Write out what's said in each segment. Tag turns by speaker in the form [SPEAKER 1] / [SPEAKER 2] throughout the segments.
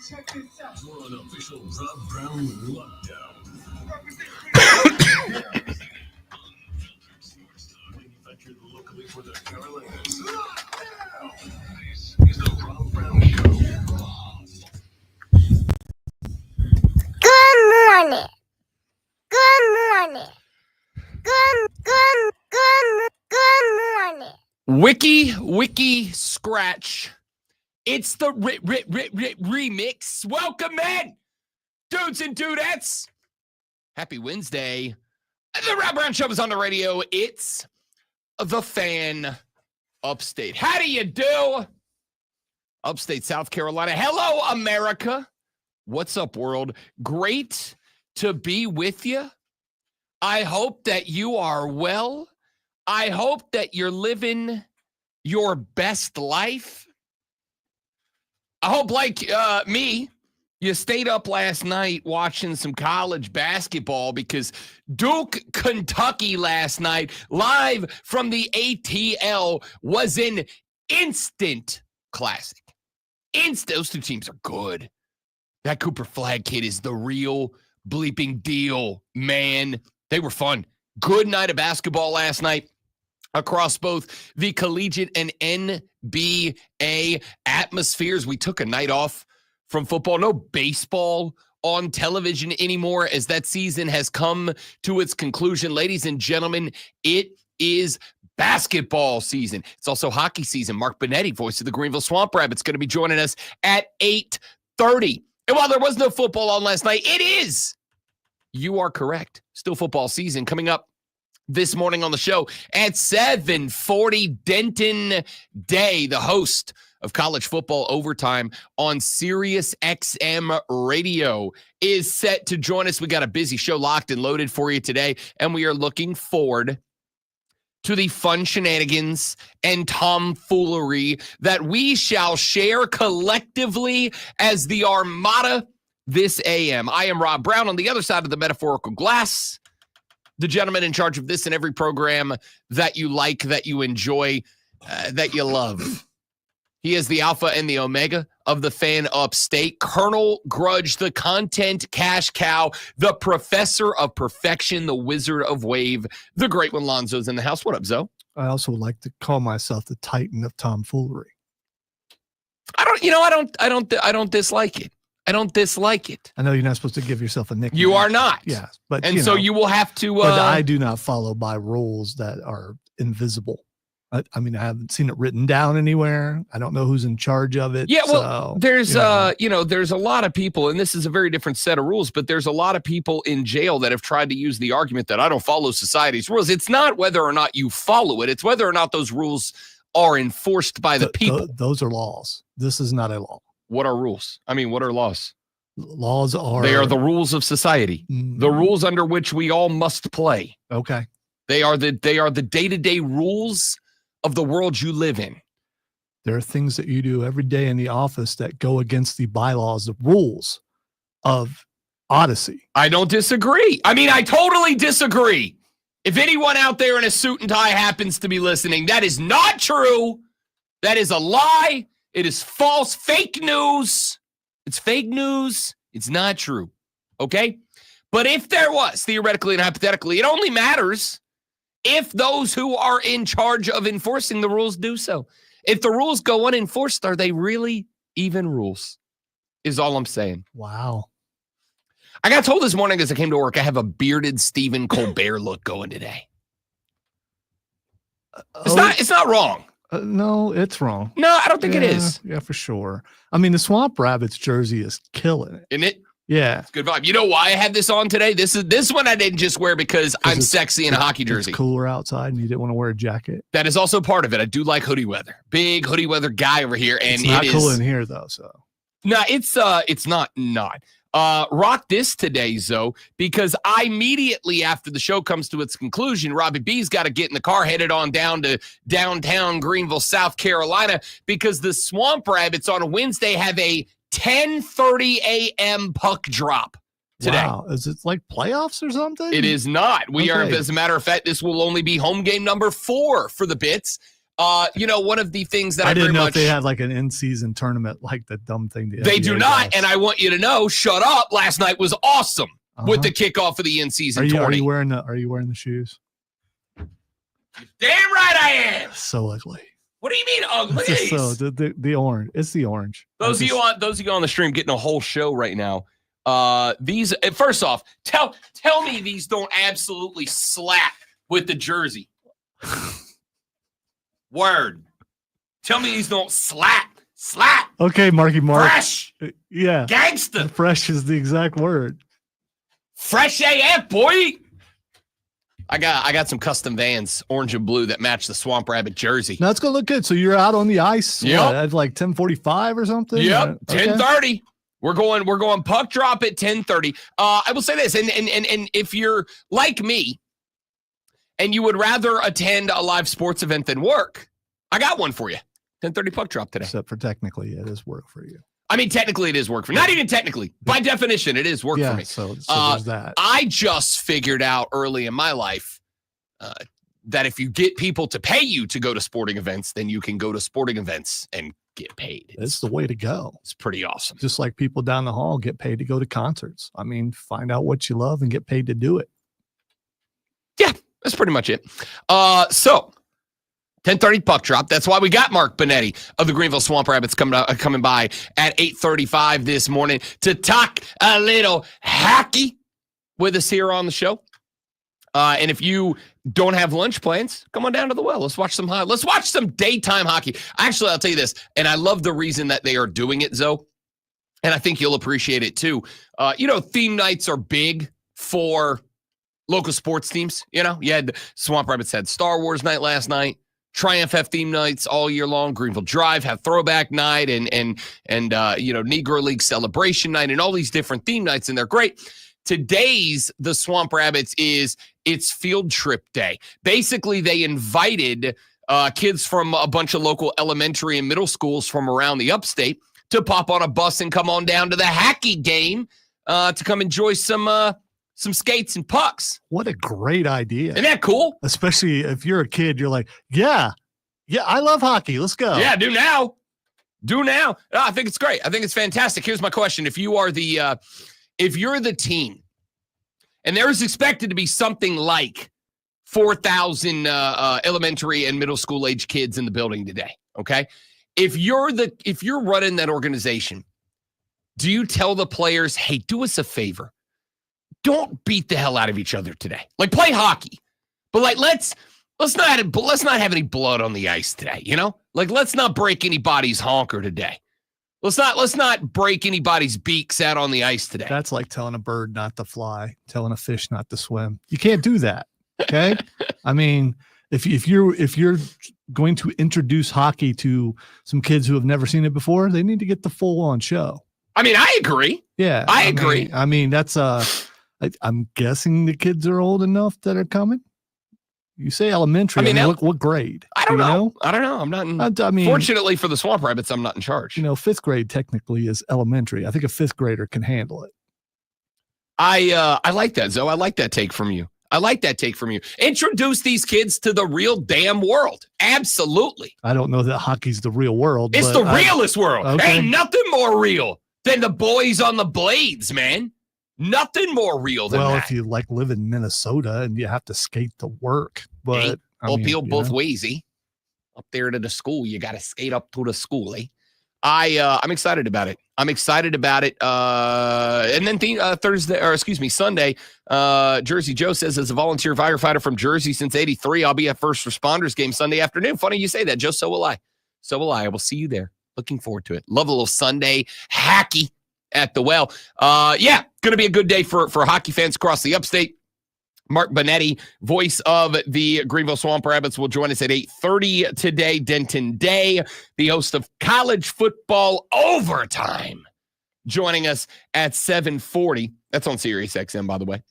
[SPEAKER 1] Check this out. We're on official Rob Brown lockdown. Manufactured locally for the Carolinas. This is the Rob Brown Show.
[SPEAKER 2] Good morning. Good morning. Good morning.
[SPEAKER 3] Wiki, scratch. It's the remix. Welcome in, dudes and dudettes. Happy Wednesday. The Rob Brown Show is on the radio. It's the Fan Upstate. How do you do? Upstate South Carolina. Hello, America. What's up, world? Great to be with you. I hope that you are well. I hope that you're living your best life. I hope, like me, you stayed up last night watching some college basketball because Duke, Kentucky last night, live from the ATL, was an instant classic. Those two teams are good. That Cooper Flagg kid is the real bleeping deal, man. They were fun. Good night of basketball last night across both the collegiate and NBA atmospheres. We took a night off from football. No baseball on television anymore as that season has come to its conclusion. Ladies and gentlemen, it is basketball season. It's also hockey season. Mark Benetti, voice of the Greenville Swamp Rabbits, going to be joining us at 8:30. And while there was no football on last night, it is. You are correct. Still football season coming up this morning on the show at 7:40. Denton Day, the host of College Football Overtime on Sirius XM Radio, is set to join us. We got a busy show locked and loaded for you today, and we are looking forward to the fun shenanigans and tomfoolery that we shall share collectively as the Armada this AM. I am Rob Brown on the other side of the metaphorical glass, the gentleman in charge of this and every program that you like, that you enjoy, that you love. He is the alpha and the omega of the Fan Upstate. Colonel Grudge, the content cash cow, the professor of perfection, the wizard of wave, the great one. Lonzo's in the house. What up, Zo?
[SPEAKER 4] I also like to call myself the Titan of tomfoolery.
[SPEAKER 3] I don't dislike it. I don't dislike it.
[SPEAKER 4] I know you're not supposed to give yourself a nickname.
[SPEAKER 3] You are not.
[SPEAKER 4] Yes, but
[SPEAKER 3] so you will have to.
[SPEAKER 4] But I do not follow by rules that are invisible. I mean, I haven't seen it written down anywhere. I don't know who's in charge of it.
[SPEAKER 3] Yeah, well, there's there's a lot of people, and this is a very different set of rules, but there's a lot of people in jail that have tried to use the argument that I don't follow society's rules. It's not whether or not you follow it. It's whether or not those rules are enforced by the people.
[SPEAKER 4] Those are laws. This is not a law.
[SPEAKER 3] What are rules? I mean, what are laws?
[SPEAKER 4] Laws are...
[SPEAKER 3] They are the rules of society, the rules under which we all must play.
[SPEAKER 4] Okay.
[SPEAKER 3] They are the day-to-day rules of the world you live in.
[SPEAKER 4] There are things that you do every day in the office that go against the bylaws, the rules of Odyssey.
[SPEAKER 3] I don't disagree. I mean, I totally disagree. If anyone out there in a suit and tie happens to be listening, that is not true. That is a lie. It is false, fake news. It's fake news. It's not true. Okay? But if there was, theoretically and hypothetically, it only matters if those who are in charge of enforcing the rules do so. If the rules go unenforced, are they really even rules? Is all I'm saying.
[SPEAKER 4] Wow.
[SPEAKER 3] I got told this morning as I came to work, I have a bearded Stephen Colbert look going today. It's not wrong.
[SPEAKER 4] No, it's wrong.
[SPEAKER 3] No, I don't think it is.
[SPEAKER 4] Yeah, for sure. I mean, the Swamp Rabbits jersey is killing it.
[SPEAKER 3] Isn't it?
[SPEAKER 4] Yeah.
[SPEAKER 3] It's a good vibe. You know why I had this on today? This one I didn't just wear because I'm sexy in a hockey jersey.
[SPEAKER 4] It's cooler outside and you didn't want to wear a jacket.
[SPEAKER 3] That is also part of it. I do like hoodie weather. Big hoodie weather guy over here. And
[SPEAKER 4] it's not cool in here though, so.
[SPEAKER 3] No, it's not. Rock this today, Zoe, because I immediately after the show comes to its conclusion, Robbie B's got to get in the car, headed on down to downtown Greenville, South Carolina, because the Swamp Rabbits on a Wednesday have a 10:30 a.m. puck drop today.
[SPEAKER 4] Wow. Is it like playoffs or something?
[SPEAKER 3] It is not. We are, as a matter of fact, this will only be home game number 4 for the Bits. One of the things that
[SPEAKER 4] I didn't
[SPEAKER 3] very
[SPEAKER 4] know
[SPEAKER 3] much
[SPEAKER 4] if they had like an in-season tournament, like the dumb thing.
[SPEAKER 3] they do not, and I want you to know. Shut up! Last night was awesome with the kickoff of the in-season tournament.
[SPEAKER 4] Are you wearing the shoes?
[SPEAKER 3] Damn right I am.
[SPEAKER 4] So ugly.
[SPEAKER 3] What do you mean ugly?
[SPEAKER 4] So the orange. It's the orange.
[SPEAKER 3] Those of you on the stream getting a whole show right now. These first off, tell me these don't absolutely slap with the jersey. Word. Tell me these don't slap.
[SPEAKER 4] Okay, Marky Mark.
[SPEAKER 3] Fresh.
[SPEAKER 4] Yeah.
[SPEAKER 3] Gangster.
[SPEAKER 4] Fresh is the exact word.
[SPEAKER 3] Fresh AF, boy. I got some custom Vans, orange and blue, that match the Swamp Rabbit jersey.
[SPEAKER 4] Now it's gonna look good. So you're out on the ice
[SPEAKER 3] at
[SPEAKER 4] like 10:45 or something?
[SPEAKER 3] Yep,
[SPEAKER 4] Okay.
[SPEAKER 3] 10:30. We're going puck drop at 10:30. I will say this, and if you're like me and you would rather attend a live sports event than work, I got one for you. 10:30 puck drop today.
[SPEAKER 4] Except for technically it is work for you.
[SPEAKER 3] I mean, technically it is work for me. Not even technically. By definition, it is work for me.
[SPEAKER 4] So there's that.
[SPEAKER 3] I just figured out early in my life that if you get people to pay you to go to sporting events, then you can go to sporting events and get paid.
[SPEAKER 4] It's the way to go.
[SPEAKER 3] It's pretty awesome.
[SPEAKER 4] Just like people down the hall get paid to go to concerts. I mean, find out what you love and get paid to do it.
[SPEAKER 3] Yeah, that's pretty much it. So 10:30 puck drop. That's why we got Mark Benetti of the Greenville Swamp Rabbits coming by at 8:35 this morning to talk a little hockey with us here on the show. And if you don't have lunch plans, come on down to the well. Let's watch some daytime hockey. Actually, I'll tell you this, and I love the reason that they are doing it, Zoe, and I think you'll appreciate it too. Theme nights are big for local sports teams. You had the Swamp Rabbits had Star Wars night last night. Triumph have theme nights all year long. Greenville Drive have throwback night and Negro League celebration night and all these different theme nights, and they're great. Today's the Swamp Rabbits it's field trip day. Basically, they invited kids from a bunch of local elementary and middle schools from around the upstate to pop on a bus and come on down to the hockey game to come enjoy some skates and pucks.
[SPEAKER 4] What a great idea.
[SPEAKER 3] Isn't that cool?
[SPEAKER 4] Especially if you're a kid, you're like, yeah, I love hockey. Let's go.
[SPEAKER 3] Yeah, do now. No, I think it's great. I think it's fantastic. Here's my question. If you're the team, and there is expected to be something like 4,000 elementary and middle school age kids in the building today, okay? If you're running that organization, do you tell the players, hey, do us a favor? Don't beat the hell out of each other today. Like, play hockey, but like let's not have any blood on the ice today. Like, let's not break anybody's honker today. Let's not break anybody's beaks out on the ice today.
[SPEAKER 4] That's like telling a bird not to fly, telling a fish not to swim. You can't do that. Okay. I mean, if you're going to introduce hockey to some kids who have never seen it before, they need to get the full on show.
[SPEAKER 3] I mean, I agree.
[SPEAKER 4] Yeah,
[SPEAKER 3] I agree.
[SPEAKER 4] I mean, that's I'm guessing the kids are old enough that are coming. You say elementary. I mean, what grade?
[SPEAKER 3] I don't know. I'm not. Fortunately for the Swamp Rabbits, I'm not in charge.
[SPEAKER 4] 5th grade technically is elementary. I think a 5th grader can handle it.
[SPEAKER 3] I like that, Zoe. I like that take from you. Introduce these kids to the real damn world. Absolutely.
[SPEAKER 4] I don't know that hockey's the real world.
[SPEAKER 3] It's the realest world.
[SPEAKER 4] Okay.
[SPEAKER 3] Ain't nothing more real than the boys on the blades, man. Nothing more real than that.
[SPEAKER 4] Well, if you live in Minnesota and you have to skate to work, but
[SPEAKER 3] both ways, eh? Up there to the school, you got to skate up to the school, eh? I'm excited about it. And then Sunday, Jersey Joe says, as a volunteer firefighter from Jersey since '83, I'll be at First Responders game Sunday afternoon. Funny you say that, Joe. So will I. I will see you there. Looking forward to it. Love a little Sunday hacky at the well. Going to be a good day for hockey fans across the upstate. Mark Benetti, voice of the Greenville Swamp Rabbits, will join us at 8:30 today. Denton Day, the host of College Football Overtime, joining us at 7:40. That's on Sirius XM, by the way.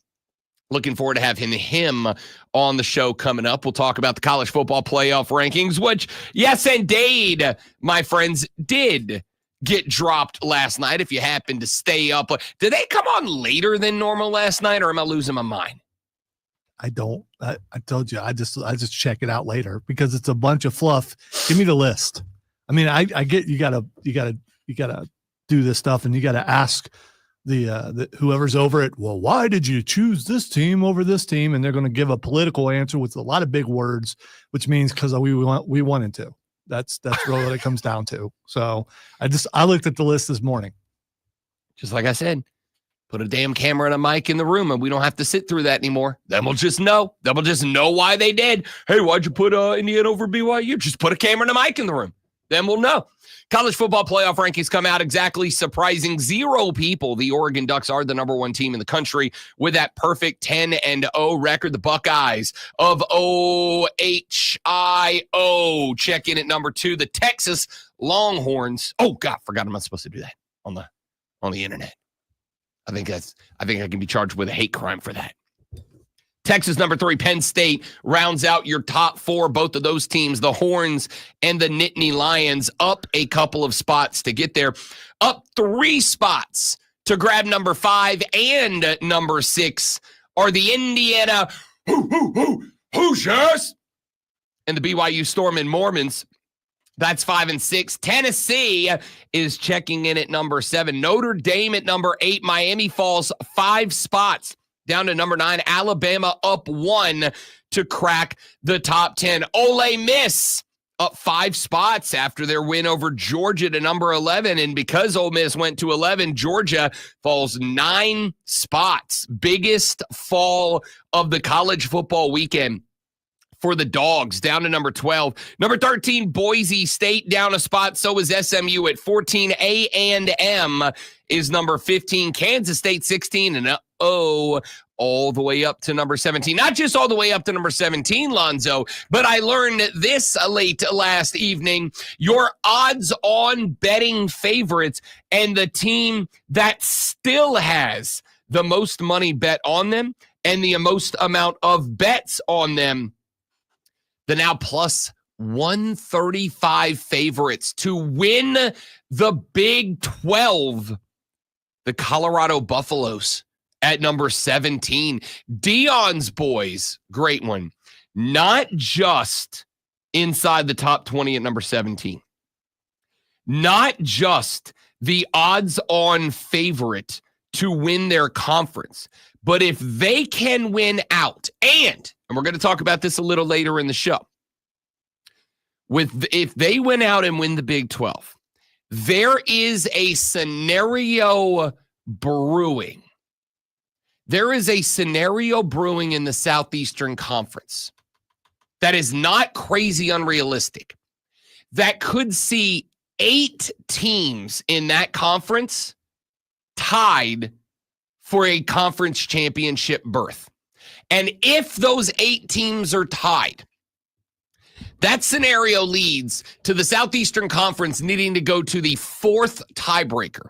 [SPEAKER 3] Looking forward to having him on the show coming up. We'll talk about the college football playoff rankings, which, yes, indeed, my friends, did get dropped last night. If you happen to stay up, did they come on later than normal last night, or am I losing my mind?
[SPEAKER 4] I don't. I told you. I just check it out later because it's a bunch of fluff. Give me the list. I mean, I get you gotta do this stuff, and you gotta ask the whoever's over it. Well, why did you choose this team over this team? And they're going to give a political answer with a lot of big words, which means because we wanted to. That's really what it comes down to. So I looked at the list this morning.
[SPEAKER 3] Just like I said, put a damn camera and a mic in the room, and we don't have to sit through that anymore. Then we'll just know. Then we'll just know why they did. Hey, why'd you put Indiana over BYU? Just put a camera and a mic in the room. Then we'll know. College football playoff rankings come out exactly surprising 0 people. The Oregon Ducks are the number 1 team in the country with that perfect 10-0 record. The Buckeyes of OHIO check in at number 2. The Texas Longhorns. Oh God, forgot I'm not supposed to do that on the internet. I think I can be charged with a hate crime for that. Texas number 3, Penn State rounds out your top 4. Both of those teams, the Horns and the Nittany Lions, up a couple of spots to get there. Up 3 spots to grab number 5 and number 6 are the Indiana Hoosiers and the BYU Storm and Mormons. That's 5 and 6. Tennessee is checking in at number 7. Notre Dame at number 8. Miami falls 5 spots down to number 9. Alabama up 1 to crack the top 10. Ole Miss up 5 spots after their win over Georgia to number 11. And because Ole Miss went to 11, Georgia falls 9 spots. Biggest fall of the college football weekend for the Dogs, down to number 12. Number 13, Boise State down a spot. So is SMU at 14. A&M is number 15. Kansas State 16 and all the way up to number 17. Not just all the way up to number 17, Lonzo, but I learned this late last evening. Your odds-on betting favorites and the team that still has the most money bet on them and the most amount of bets on them, the now plus 135 favorites to win the Big 12, the Colorado Buffaloes at number 17. Dion's boys, great one. Not just inside the top 20 at number 17. Not just the odds-on favorite to win their conference, but if they can win out, and we're going to talk about this a little later in the show, if they win out and win the Big 12, there is a scenario brewing. There is a scenario brewing in the Southeastern Conference that is not crazy unrealistic, that could see 8 teams in that conference tied for a conference championship berth. And if those 8 teams are tied, that scenario leads to the Southeastern Conference needing to go to the 4th tiebreaker,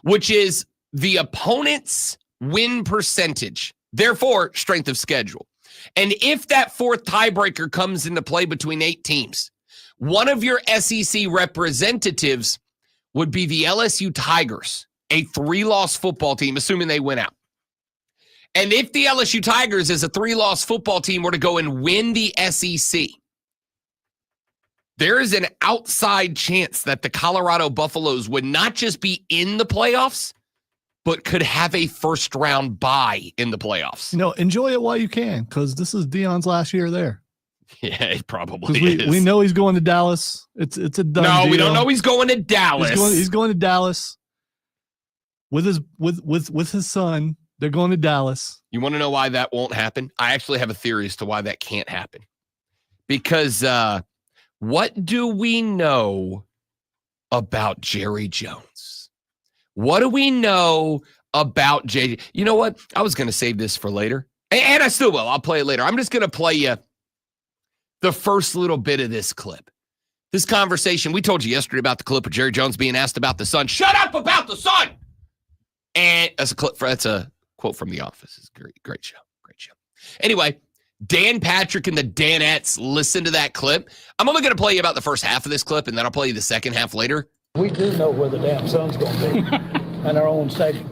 [SPEAKER 3] which is the opponent's win percentage, therefore strength of schedule. And if that 4th tiebreaker comes into play between 8 teams, one of your SEC representatives would be the LSU Tigers, a 3-loss football team, assuming they win out. And if the LSU Tigers as a 3-loss football team were to go and win the SEC, there is an outside chance that the Colorado Buffaloes would not just be in the playoffs, but could have a first-round bye in the playoffs.
[SPEAKER 4] Enjoy it while you can, because this is Dion's last year there.
[SPEAKER 3] Yeah, it probably is.
[SPEAKER 4] We know he's going to Dallas. It's a done deal.
[SPEAKER 3] No, we don't know he's going to Dallas.
[SPEAKER 4] He's going to Dallas with his son. They're going to Dallas.
[SPEAKER 3] You want to know why that won't happen? I actually have a theory as to why that can't happen. Because what do we know about Jerry Jones? What do we know about JJ? You know what? I was going to save this for later. And I still will. I'll play it later. I'm just going to play you the first little bit of this clip. This conversation, we told you yesterday about the clip of Jerry Jones being asked about the Sun. Shut up about the Sun! And that's a quote from The Office. It's a great show. Great show. Anyway, Dan Patrick and the Danettes, listen to that clip. I'm only going to play you about the first half of this clip, and then I'll play you the second half later.
[SPEAKER 5] We do know where the damn Sun's going to be in our own stadium.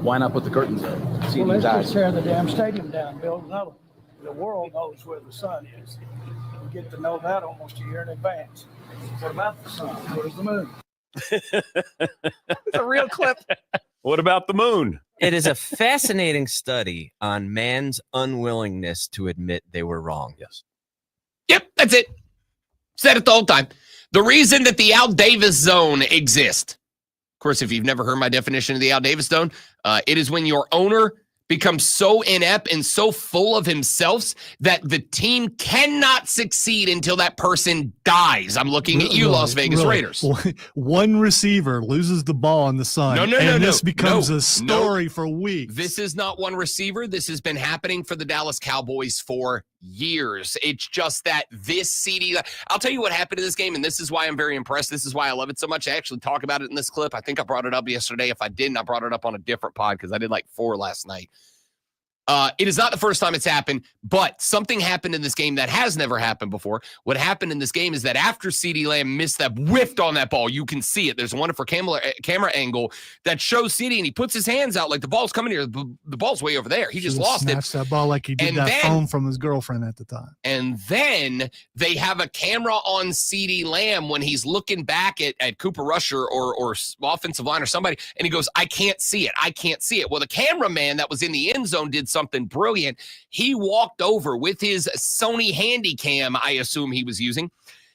[SPEAKER 6] Why not put the curtains up? See
[SPEAKER 5] Well,
[SPEAKER 6] these
[SPEAKER 5] let's
[SPEAKER 6] eyes.
[SPEAKER 5] just tear the damn stadium down, build another one. The world knows where the sun is. We get to know that almost a year in advance. What about the sun? Where's the moon?
[SPEAKER 3] It's a real clip.
[SPEAKER 6] What about the moon?
[SPEAKER 7] It is a fascinating study on man's unwillingness to admit they were wrong.
[SPEAKER 6] Yes.
[SPEAKER 3] Yep, that's it. Said it the whole time. The reason that the Al Davis zone exists, of course, if you've never heard my definition of the Al Davis zone, it is when your owner becomes so inept and so full of himself that the team cannot succeed until that person dies. I'm looking at you, Las Vegas Raiders.
[SPEAKER 4] One receiver loses the ball on the sun, this becomes a story for weeks.
[SPEAKER 3] This is not one receiver. This has been happening for the Dallas Cowboys for years. It's just that this CD, I'll tell you what happened in this game, and this is why I'm very impressed. This is why I love it so much. I actually talk about it in this clip. I think I brought it up yesterday. If I didn't, I brought it up on a different pod because I did like 4 last night. It is not the first time it's happened, but something happened in this game that has never happened before. What happened in this game is that after CeeDee Lamb missed that, whiffed on that ball, you can see it. There's a wonderful camera angle that shows CeeDee, and he puts his hands out like the ball's coming here. The ball's way over there. He just lost it.
[SPEAKER 4] That ball like he did phone from his girlfriend at the time.
[SPEAKER 3] And then they have a camera on CeeDee Lamb when he's looking back at Cooper Rush or offensive line or somebody, and he goes, I can't see it. I can't see it. Well, the cameraman that was in the end zone did something brilliant. He walked over with his Sony Handycam, I assume he was using.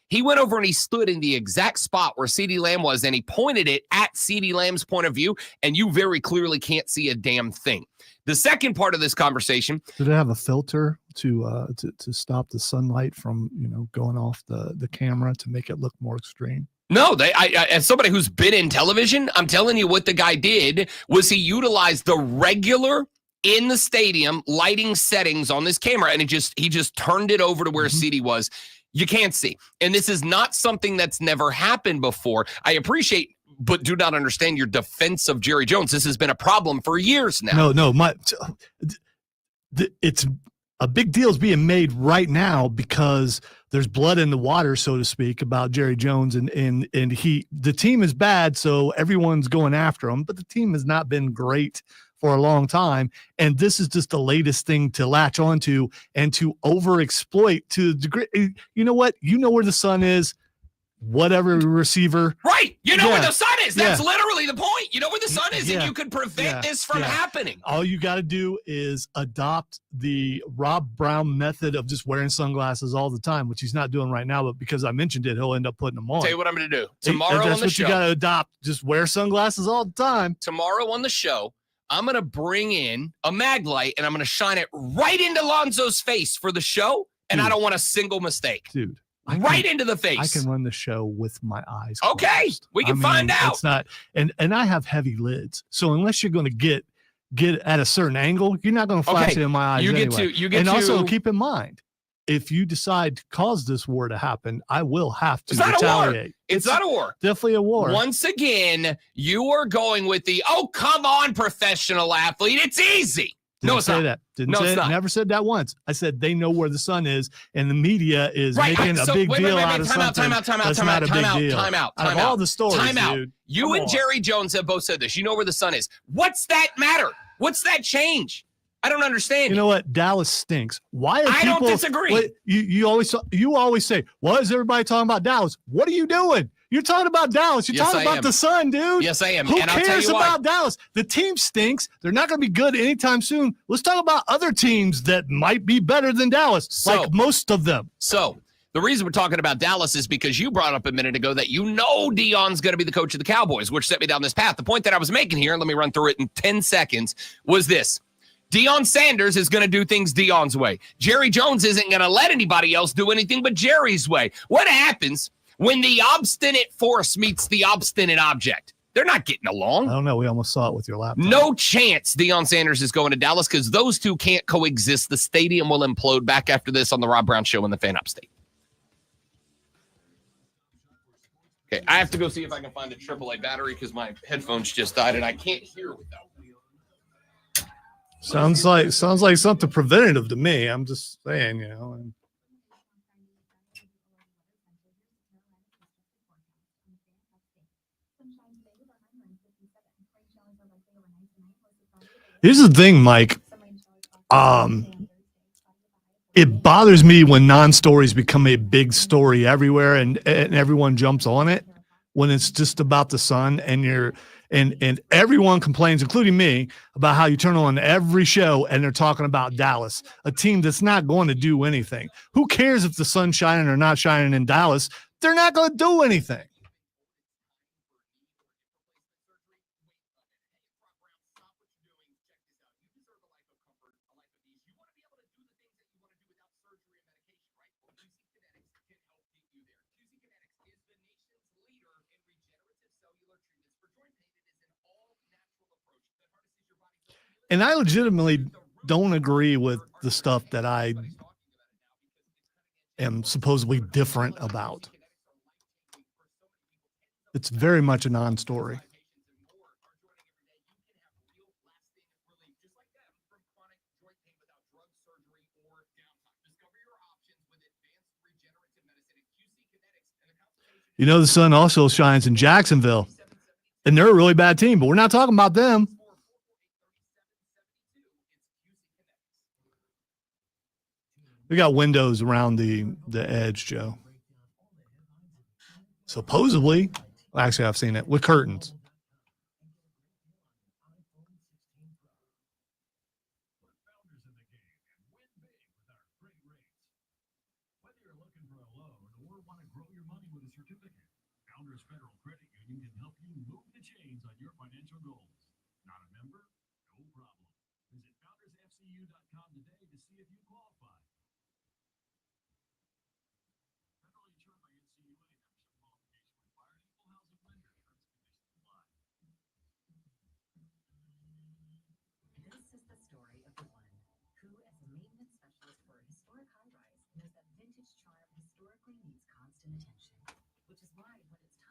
[SPEAKER 3] He went over and he stood in the exact spot where CeeDee Lamb was, and he pointed it at CeeDee Lamb's point of view, and you very clearly can't see a damn thing. The second part of this conversation.
[SPEAKER 4] Did it have a filter to stop the sunlight from, going off the camera to make it look more extreme?
[SPEAKER 3] No, as somebody who's been in television, I'm telling you what the guy did was he utilized the regular in the stadium lighting settings on this camera, and he just turned it over to where CeeDee was. You can't see. And this is not something that's never happened before. I appreciate, but do not understand your defense of Jerry Jones. This has been a problem for years now.
[SPEAKER 4] It's a big deal is being made right now because there's blood in the water, so to speak, about Jerry Jones, and the team is bad, so everyone's going after him, but the team has not been great for a long time, and this is just the latest thing to latch onto and to overexploit to the degree. You know what? You know where the sun is, whatever receiver.
[SPEAKER 3] Right. You know where the sun is. That's literally the point. You know where the sun is, and you could prevent this from happening.
[SPEAKER 4] All you got to do is adopt the Rob Brown method of just wearing sunglasses all the time, which he's not doing right now, but because I mentioned it, he'll end up putting them on.
[SPEAKER 3] Tell you what I'm going to do. Tomorrow on the show. That's what
[SPEAKER 4] you got to adopt. Just wear sunglasses all the time.
[SPEAKER 3] Tomorrow on the show, I'm going to bring in a mag light, and I'm going to shine it right into Lonzo's face for the show, and I don't want a single mistake.
[SPEAKER 4] Dude.
[SPEAKER 3] Into the face.
[SPEAKER 4] I can run the show with my eyes
[SPEAKER 3] Okay,
[SPEAKER 4] closed.
[SPEAKER 3] We can find out.
[SPEAKER 4] It's not, and I have heavy lids, so unless you're going to get at a certain angle, you're not going to flash it in my eyes. And also keep in mind, if you decide to cause this war to happen, I will have to retaliate.
[SPEAKER 3] It's not a war.
[SPEAKER 4] Definitely a war.
[SPEAKER 3] Once again, you are going with the, oh, come on, professional athlete. It's easy.
[SPEAKER 4] Didn't say that. Didn't say it. Never said that once. I said they know where the sun is, and the media is making a big deal out of something. Time out. Out of all the stories, dude.
[SPEAKER 3] You and Jerry Jones have both said this. You know where the sun is. What's that matter? What's that change? I don't understand.
[SPEAKER 4] You know what? Dallas stinks. Why are
[SPEAKER 3] I don't disagree.
[SPEAKER 4] You always say, why is everybody talking about Dallas? What are you doing? You're talking about Dallas. You're talking about the sun, dude.
[SPEAKER 3] Yes, I am.
[SPEAKER 4] Who cares about Dallas? The team stinks. They're not going to be good anytime soon. Let's talk about other teams that might be better than Dallas, like most of them.
[SPEAKER 3] So the reason we're talking about Dallas is because you brought up a minute ago that Deion's going to be the coach of the Cowboys, which set me down this path. The point that I was making here, and let me run through it in 10 seconds, was this. Deion Sanders is going to do things Deion's way. Jerry Jones isn't going to let anybody else do anything but Jerry's way. What happens when the obstinate force meets the obstinate object? They're not getting along.
[SPEAKER 4] I don't know. We almost saw it with your laptop.
[SPEAKER 3] No chance Deion Sanders is going to Dallas because those two can't coexist. The stadium will implode. Back after this on the Rob Brown Show in the Fan Upstate. Okay, I have to go see if I can find a AAA battery because my headphones just died and I can't hear without them.
[SPEAKER 4] Sounds like something preventative to me. I'm just saying, Here's the thing, Mike. It bothers me when non-stories become a big story everywhere and everyone jumps on it when it's just about the Sun and everyone complains, including me, about how you turn on every show and they're talking about Dallas, a team that's not going to do anything. Who cares if the sun's shining or not shining in Dallas? They're not going to do anything. And I legitimately don't agree with the stuff that I am supposedly different about. It's very much a non-story. You know, the sun also shines in Jacksonville, and they're a really bad team, but we're not talking about them. We got windows around the edge, Joe. Supposedly, well, actually, I've seen it with curtains.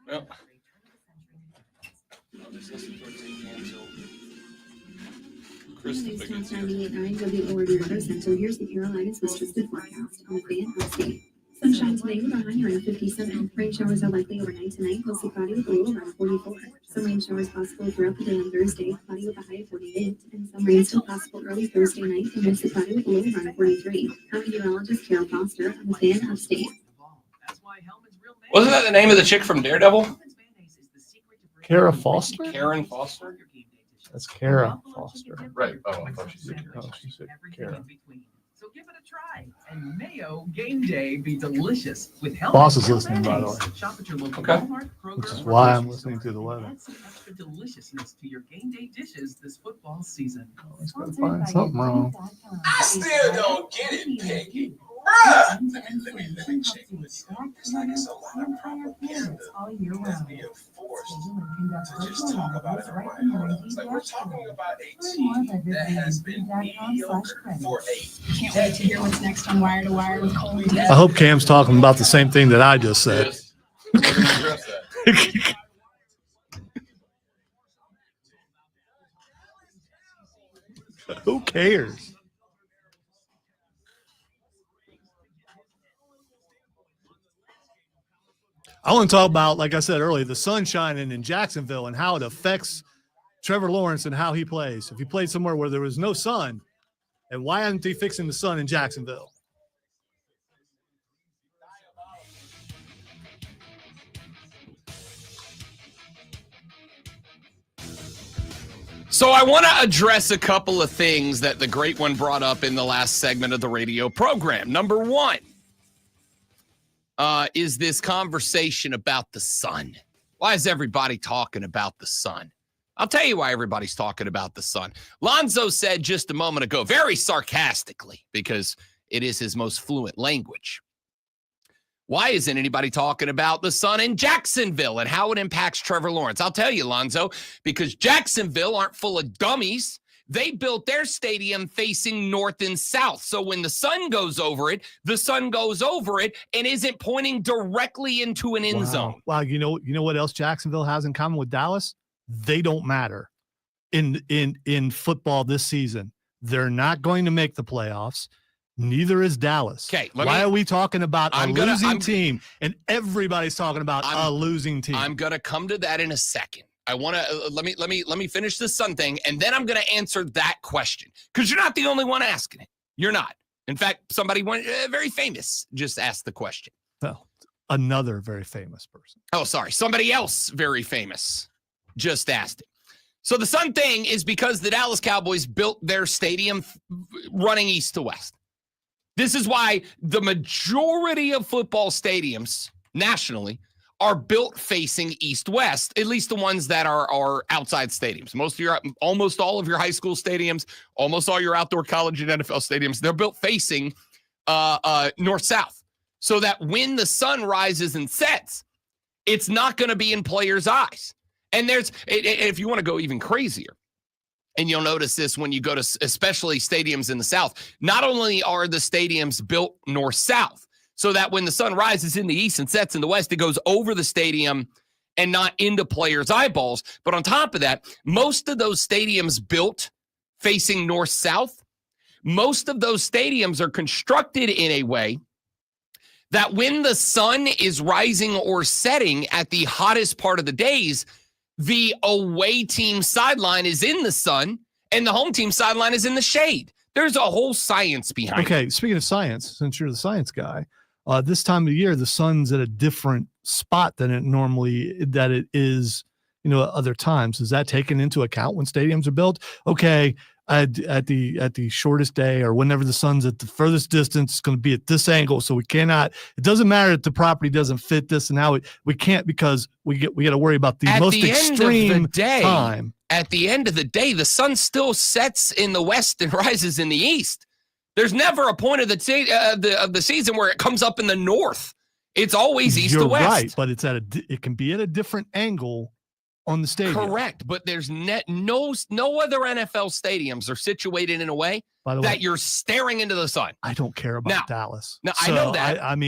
[SPEAKER 3] Well,
[SPEAKER 8] News Talk 98.9 WORD weather center. Here's the Carolinas with restricted forecast on the fan upstate. Sunshine today with a high around 57. Rain showers are likely overnight tonight, mostly cloudy with a low around 44. Some rain showers possible throughout the day on Thursday, cloudy with a high of 48. And some rain still possible early Thursday night and mostly cloudy with a low around 43. I'm meteorologist Carol Foster on the fan upstate.
[SPEAKER 3] wasn't that the name of the chick from Daredevil?
[SPEAKER 4] Kara Foster?
[SPEAKER 3] Karen Foster?
[SPEAKER 4] That's Kara Foster.
[SPEAKER 3] Right. Oh, I thought she said
[SPEAKER 4] Oh, she said Kara.
[SPEAKER 9] So give it a try. And Mayo game day be delicious with healthy.
[SPEAKER 4] Boss is listening, by the way.
[SPEAKER 9] Shop at your local
[SPEAKER 3] Okay.
[SPEAKER 9] Walmart, Kroger,
[SPEAKER 4] Which is
[SPEAKER 9] or
[SPEAKER 4] why I'm
[SPEAKER 9] grocery
[SPEAKER 4] listening
[SPEAKER 9] store.
[SPEAKER 4] to the weather.
[SPEAKER 9] Add some extra deliciousness to your game day dishes this football season.
[SPEAKER 4] Always gotta find something wrong.
[SPEAKER 1] I still don't get it, Peggy. Bruh! Let me check with you. It's like it's a lot of propaganda that's being forced to just talk about it right now. It's like we're talking about a team that has been mediocre for a
[SPEAKER 8] Can't wait to hear what's next on Wire to Wire with Cole and
[SPEAKER 4] I hope Cam's talking about the same thing that I just said.
[SPEAKER 3] Yes. We're going to address that.
[SPEAKER 4] Who cares? I want to talk about, like I said earlier, the sun shining in Jacksonville and how it affects Trevor Lawrence and how he plays. If he played somewhere where there was no sun, and why isn't he fixing the sun in Jacksonville?
[SPEAKER 3] So I want to address a couple of things that the great one brought up in the last segment of the radio program. Number one is this conversation about the sun. Why is everybody talking about the sun? I'll tell you why everybody's talking about the sun. Lonzo said just a moment ago, very sarcastically, because it is his most fluent language. Why isn't anybody talking about the sun in Jacksonville and how it impacts Trevor Lawrence? I'll tell you, Lonzo, because Jacksonville aren't full of dummies. They built their stadium facing north and south. So when the sun goes over it, the sun goes over it and isn't pointing directly into an end zone.
[SPEAKER 4] Wow, you know what else Jacksonville has in common with Dallas? They don't matter in football this season. They're not going to make the playoffs. Neither is Dallas.
[SPEAKER 3] Okay,
[SPEAKER 4] why are we talking about a losing team? And everybody's talking about a losing team.
[SPEAKER 3] I'm gonna come to that in a second. I want to let me finish this sun thing, and then I'm gonna answer that question because you're not the only one asking it. You're not. In fact, somebody very famous just asked the question.
[SPEAKER 4] Well, another very famous person.
[SPEAKER 3] Oh, sorry. Somebody else very famous just asked it. So the Sun thing is because the Dallas Cowboys built their stadium running east to west. This is why the majority of football stadiums nationally are built facing east-west, at least the ones that are outside stadiums. Almost all of your high school stadiums, almost all your outdoor college and NFL stadiums, they're built facing north-south, so that when the sun rises and sets, it's not going to be in players' eyes. And if you want to go even crazier, and you'll notice this when you go to especially stadiums in the South, not only are the stadiums built north-south, so that when the sun rises in the east and sets in the west, it goes over the stadium and not into players' eyeballs. But on top of that, most of those stadiums built facing north-south, most of those stadiums are constructed in a way that when the sun is rising or setting at the hottest part of the days, the away team sideline is in the sun and the home team sideline is in the shade. There's a whole science behind it.
[SPEAKER 4] Okay, speaking of science, since you're the science guy, this time of year, the sun's at a different spot than it is, other times. Is that taken into account when stadiums are built? Okay, at the shortest day or whenever the sun's at the furthest distance, it's going to be at this angle. So we cannot. It doesn't matter if the property doesn't fit this, and now we can't because we got to worry about the most extreme time.
[SPEAKER 3] At the end of the day, the sun still sets in the west and rises in the east. There's never a point of the season where it comes up in the north. It's always east to west.
[SPEAKER 4] Right, but it can be at a different angle on the stadium.
[SPEAKER 3] Correct, but there's no other NFL stadiums are situated in a way that you're staring into the sun.
[SPEAKER 4] I don't care about Dallas.
[SPEAKER 3] No, I know that.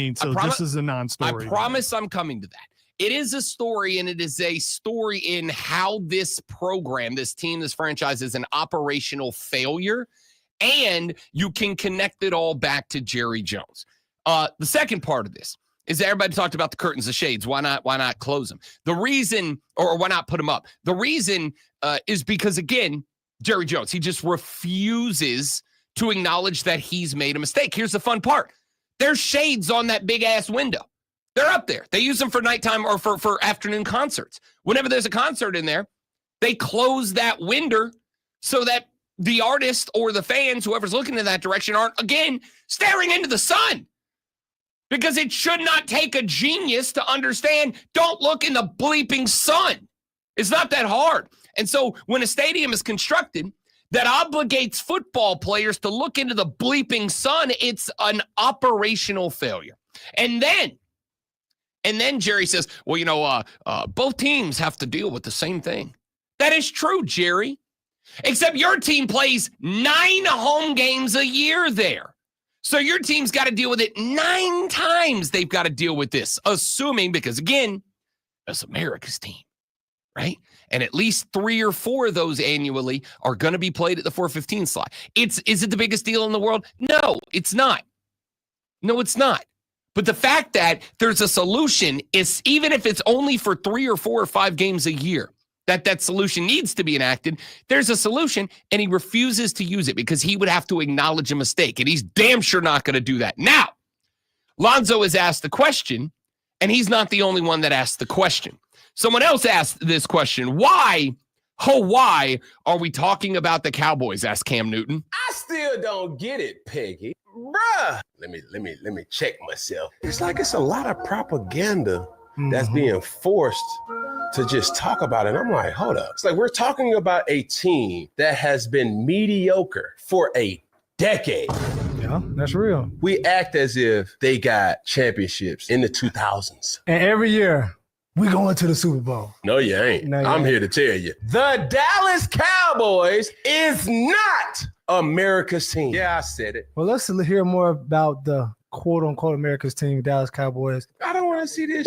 [SPEAKER 4] This is a non-story.
[SPEAKER 3] I promise I'm coming to that. It is a story, and it is a story in how this program, this team, this franchise is an operational failure. And you can connect it all back to Jerry Jones. The second part of this is that everybody talked about the curtains, the shades. Why not close them? The reason, or why not put them up? The reason is because, again, Jerry Jones, he just refuses to acknowledge that he's made a mistake. Here's the fun part. There's shades on that big-ass window. They're up there. They use them for nighttime or for afternoon concerts. Whenever there's a concert in there, they close that window so that the artist or the fans, whoever's looking in that direction, aren't, again, staring into the sun. Because it should not take a genius to understand, don't look in the bleeping sun. It's not that hard. And so when a stadium is constructed that obligates football players to look into the bleeping sun, it's an operational failure. And then Jerry says, well, both teams have to deal with the same thing. That is true, Jerry. Except your team plays 9 home games a year there. So your team's got to deal with it 9 times. They've got to deal with this, assuming, because again, that's America's team, right? And at least 3 or 4 of those annually are going to be played at the 4:15 slot. Is it the biggest deal in the world? No, it's not. No, it's not. But the fact that there's a solution is, even if it's only for 3 or 4 or 5 games a year, that solution needs to be enacted. There's a solution, and he refuses to use it because he would have to acknowledge a mistake, and he's damn sure not going to do that. Now, Lonzo has asked the question, and he's not the only one that asked the question. Someone else asked this question. Why are we talking about the Cowboys? Asked Cam Newton.
[SPEAKER 1] I still don't get it, Peggy. Bruh. Let me check myself. It's like it's a lot of propaganda that's being forced to just talk about it. And I'm like, hold up. It's like we're talking about a team that has been mediocre for a decade.
[SPEAKER 5] Yeah, that's real.
[SPEAKER 1] We act as if they got championships in the 2000s.
[SPEAKER 5] And every year, we going to the Super Bowl.
[SPEAKER 1] No, you ain't.
[SPEAKER 5] No,
[SPEAKER 1] I'm here to tell you. The Dallas Cowboys is not America's team. Yeah, I said it.
[SPEAKER 5] Well, let's hear more about the quote-unquote America's team, Dallas Cowboys.
[SPEAKER 1] I don't want to see this.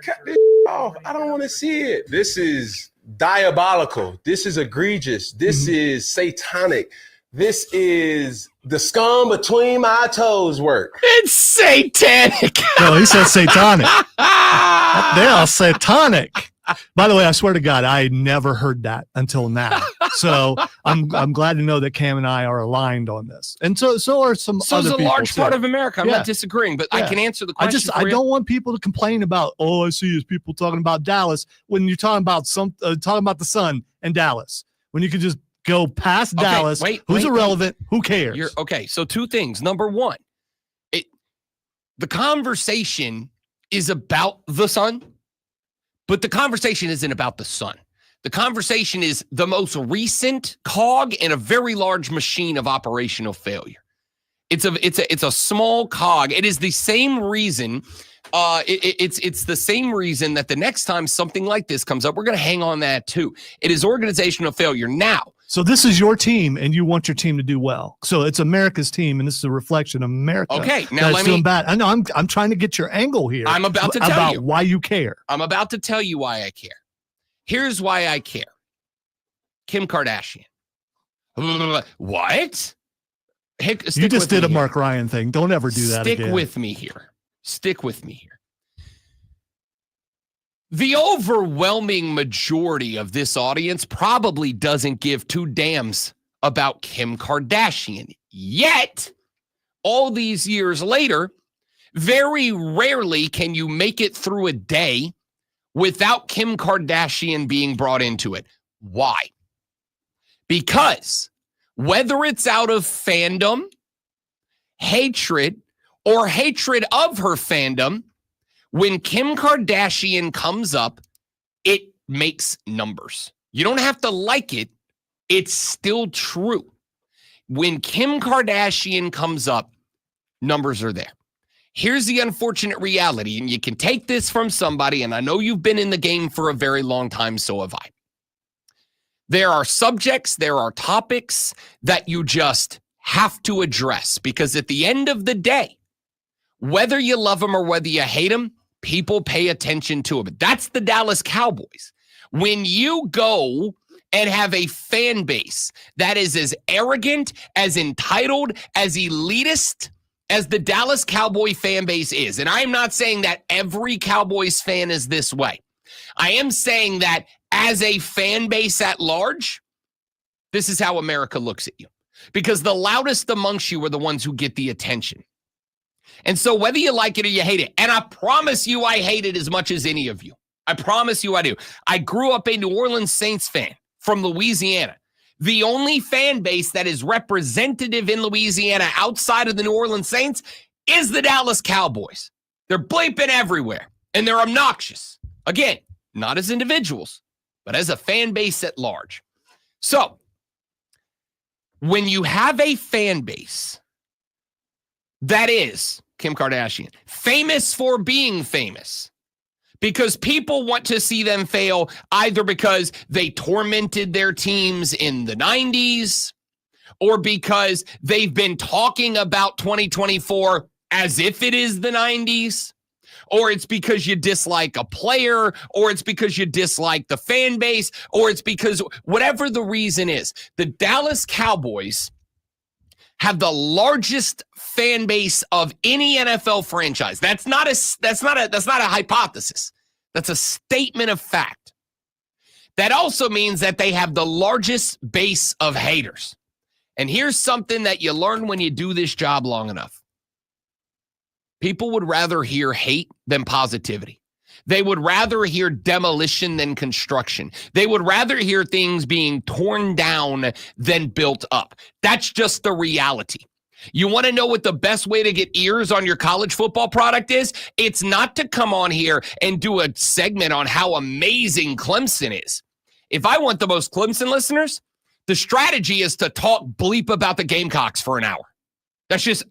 [SPEAKER 1] Cut this off. I don't want to see it. This is diabolical. This is egregious. This is satanic. This is the scum between my toes work.
[SPEAKER 3] It's satanic.
[SPEAKER 4] No, he said satanic. They are satanic. By the way, I swear to God, I never heard that until now. So I'm glad to know that Cam and I are aligned on this. And so are some
[SPEAKER 3] So
[SPEAKER 4] other
[SPEAKER 3] is a
[SPEAKER 4] people
[SPEAKER 3] large
[SPEAKER 4] too.
[SPEAKER 3] part of America. I'm
[SPEAKER 4] Yeah.
[SPEAKER 3] not disagreeing, but I
[SPEAKER 4] Yeah.
[SPEAKER 3] can answer the question.
[SPEAKER 4] I don't want people to complain about, all I see is people talking about Dallas when you're talking about talking about the Sun and Dallas. When you could just go past Dallas, who's irrelevant, who cares?
[SPEAKER 3] Okay, so two things. Number one, the conversation is about the Sun, but the conversation isn't about the Sun. The conversation is the most recent cog in a very large machine of operational failure. It's a small cog. It is the same reason. It's the same reason that the next time something like this comes up, we're going to hang on that too. It is organizational failure. Now,
[SPEAKER 4] so this is your team, and you want your team to do well. So it's America's team, and this is a reflection of America.
[SPEAKER 3] Okay, now let me.
[SPEAKER 4] Doing bad. I know. I'm trying to get your angle here.
[SPEAKER 3] I'm about to tell you
[SPEAKER 4] why you care.
[SPEAKER 3] I'm about to tell you why I care. Here's why I care. Kim Kardashian. What?
[SPEAKER 4] You just did a Mark Ryan thing. Don't ever do that again.
[SPEAKER 3] Stick with me here. The overwhelming majority of this audience probably doesn't give two damns about Kim Kardashian. Yet, all these years later, very rarely can you make it through a day without Kim Kardashian being brought into it. Why? Because whether it's out of fandom, hatred, or hatred of her fandom, when Kim Kardashian comes up, it makes numbers. You don't have to like it. It's still true. When Kim Kardashian comes up, numbers are there. Here's the unfortunate reality, and you can take this from somebody, and I know you've been in the game for a very long time, so have I. There are subjects, there are topics that you just have to address, because at the end of the day, whether you love them or whether you hate them, people pay attention to them. That's the Dallas Cowboys. When you go and have a fan base that is as arrogant, as entitled, as elitist as the Dallas Cowboy fan base is, and I'm not saying that every Cowboys fan is this way. I am saying that as a fan base at large, this is how America looks at you. Because the loudest amongst you are the ones who get the attention. And so whether you like it or you hate it, and I promise you I hate it as much as any of you. I promise you I do. I grew up a New Orleans Saints fan from Louisiana. The only fan base that is representative in Louisiana outside of the New Orleans Saints is the Dallas Cowboys. They're bleeping everywhere, and they're obnoxious. Again, not as individuals, but as a fan base at large. So, when you have a fan base that is, Kim Kardashian, famous for being famous, because people want to see them fail either because they tormented their teams in the 90s or because they've been talking about 2024 as if it is the 90s, or it's because you dislike a player, or it's because you dislike the fan base, or it's because whatever the reason is, the Dallas Cowboys have the largest fan base of any NFL franchise. That's not a hypothesis. That's a statement of fact. That also means that they have the largest base of haters. And here's something that you learn when you do this job long enough. People would rather hear hate than positivity. They would rather hear demolition than construction. They would rather hear things being torn down than built up. That's just the reality. You want to know what the best way to get ears on your college football product is? It's not to come on here and do a segment on how amazing Clemson is. If I want the most Clemson listeners, the strategy is to talk bleep about the Gamecocks for an hour. That's just...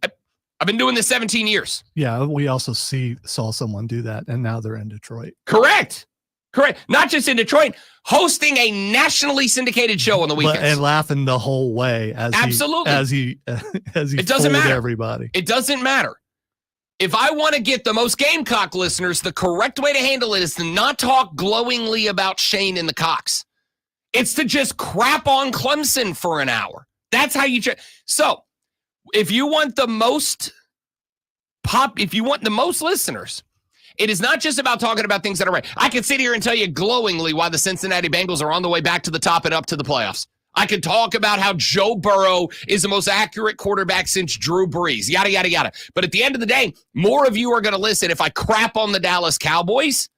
[SPEAKER 3] I've been doing this 17 years.
[SPEAKER 4] Yeah, we also saw someone do that, and now they're in Detroit.
[SPEAKER 3] Correct. Not just in Detroit, hosting a nationally syndicated show on the weekends.
[SPEAKER 4] And laughing the whole way as he
[SPEAKER 3] it doesn't matter.
[SPEAKER 4] Everybody.
[SPEAKER 3] It doesn't matter. If I want to get the most Gamecock listeners, the correct way to handle it is to not talk glowingly about Shane and the Cocks. It's to just crap on Clemson for an hour. That's how you So, if you want the most listeners, it is not just about talking about things that are right. I could sit here and tell you glowingly why the Cincinnati Bengals are on the way back to the top and up to the playoffs. I could talk about how Joe Burrow is the most accurate quarterback since Drew Brees, yada, yada, yada. But at the end of the day, more of you are going to listen if I crap on the Dallas Cowboys,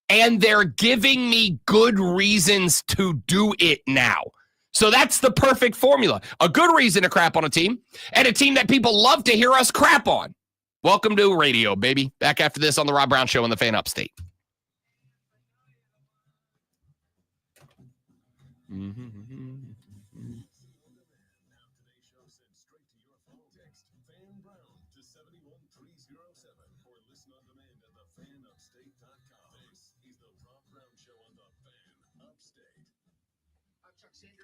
[SPEAKER 3] and they're giving me good reasons to do it now. So that's the perfect formula. A good reason to crap on a team, and a team that people love to hear us crap on. Welcome to radio, baby. Back after this on the Rob Brown Show on the Fan Upstate.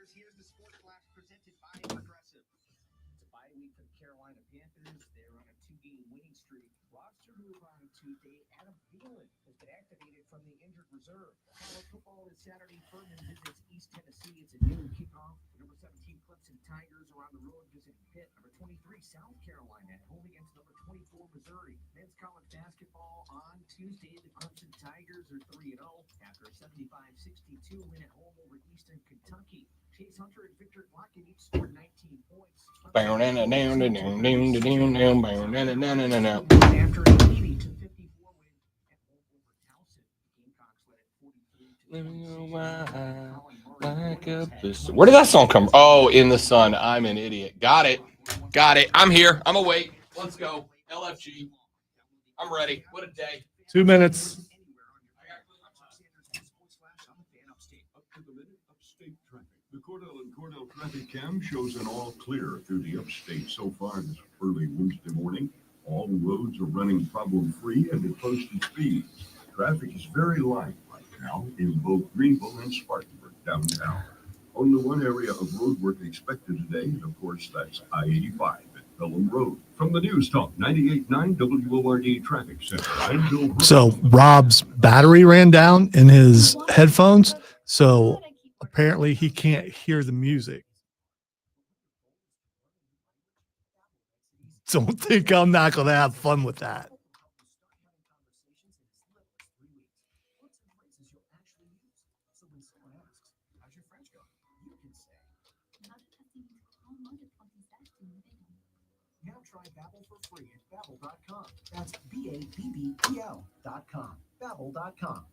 [SPEAKER 9] Here's the Sports Flash presented by Progressive. It's a bye week for the Carolina Panthers. They're on a 2-game winning streak. Roster move on Tuesday. Adam Thielen has been activated from the injured reserve. College football is Saturday. Furman visits East Tennessee. It's a noon kickoff. Number 17 Clemson Tigers are on the road visiting Pitt. Number 23 South Carolina at home against number 24 Missouri. Men's college basketball on Tuesday. The Clemson Tigers are 3-0 after a 75-62 win at home over Eastern Kentucky. Chase Hunter and Victor Glocken each scored 19 points. After an 80-54 win at home over Towson, Gamecocks led at 43.
[SPEAKER 3] Where did that song come from? Oh, In the Sun. I'm an idiot. Got it. I'm here. I'm awake. Let's go. LFG. I'm ready. What a day.
[SPEAKER 4] 2 minutes.
[SPEAKER 10] The Cordell traffic cam shows an all clear through the upstate so far this early Wednesday morning. All roads are running problem-free and at posted speeds. Traffic is very light right now in both Greenville and Spartanburg downtown. Only one area of road work expected today, and of course that's I-85 at Pelham Road. From the News Talk 98.9 WORD Traffic Center, I'm Bill Brooks.
[SPEAKER 4] So Rob's battery ran down in his headphones, so apparently he can't hear the music. Don't think I'm not going to have fun with that.
[SPEAKER 9] Now try Babbel for free at Babbel.com. That's BABBEL.com. Babbel.com.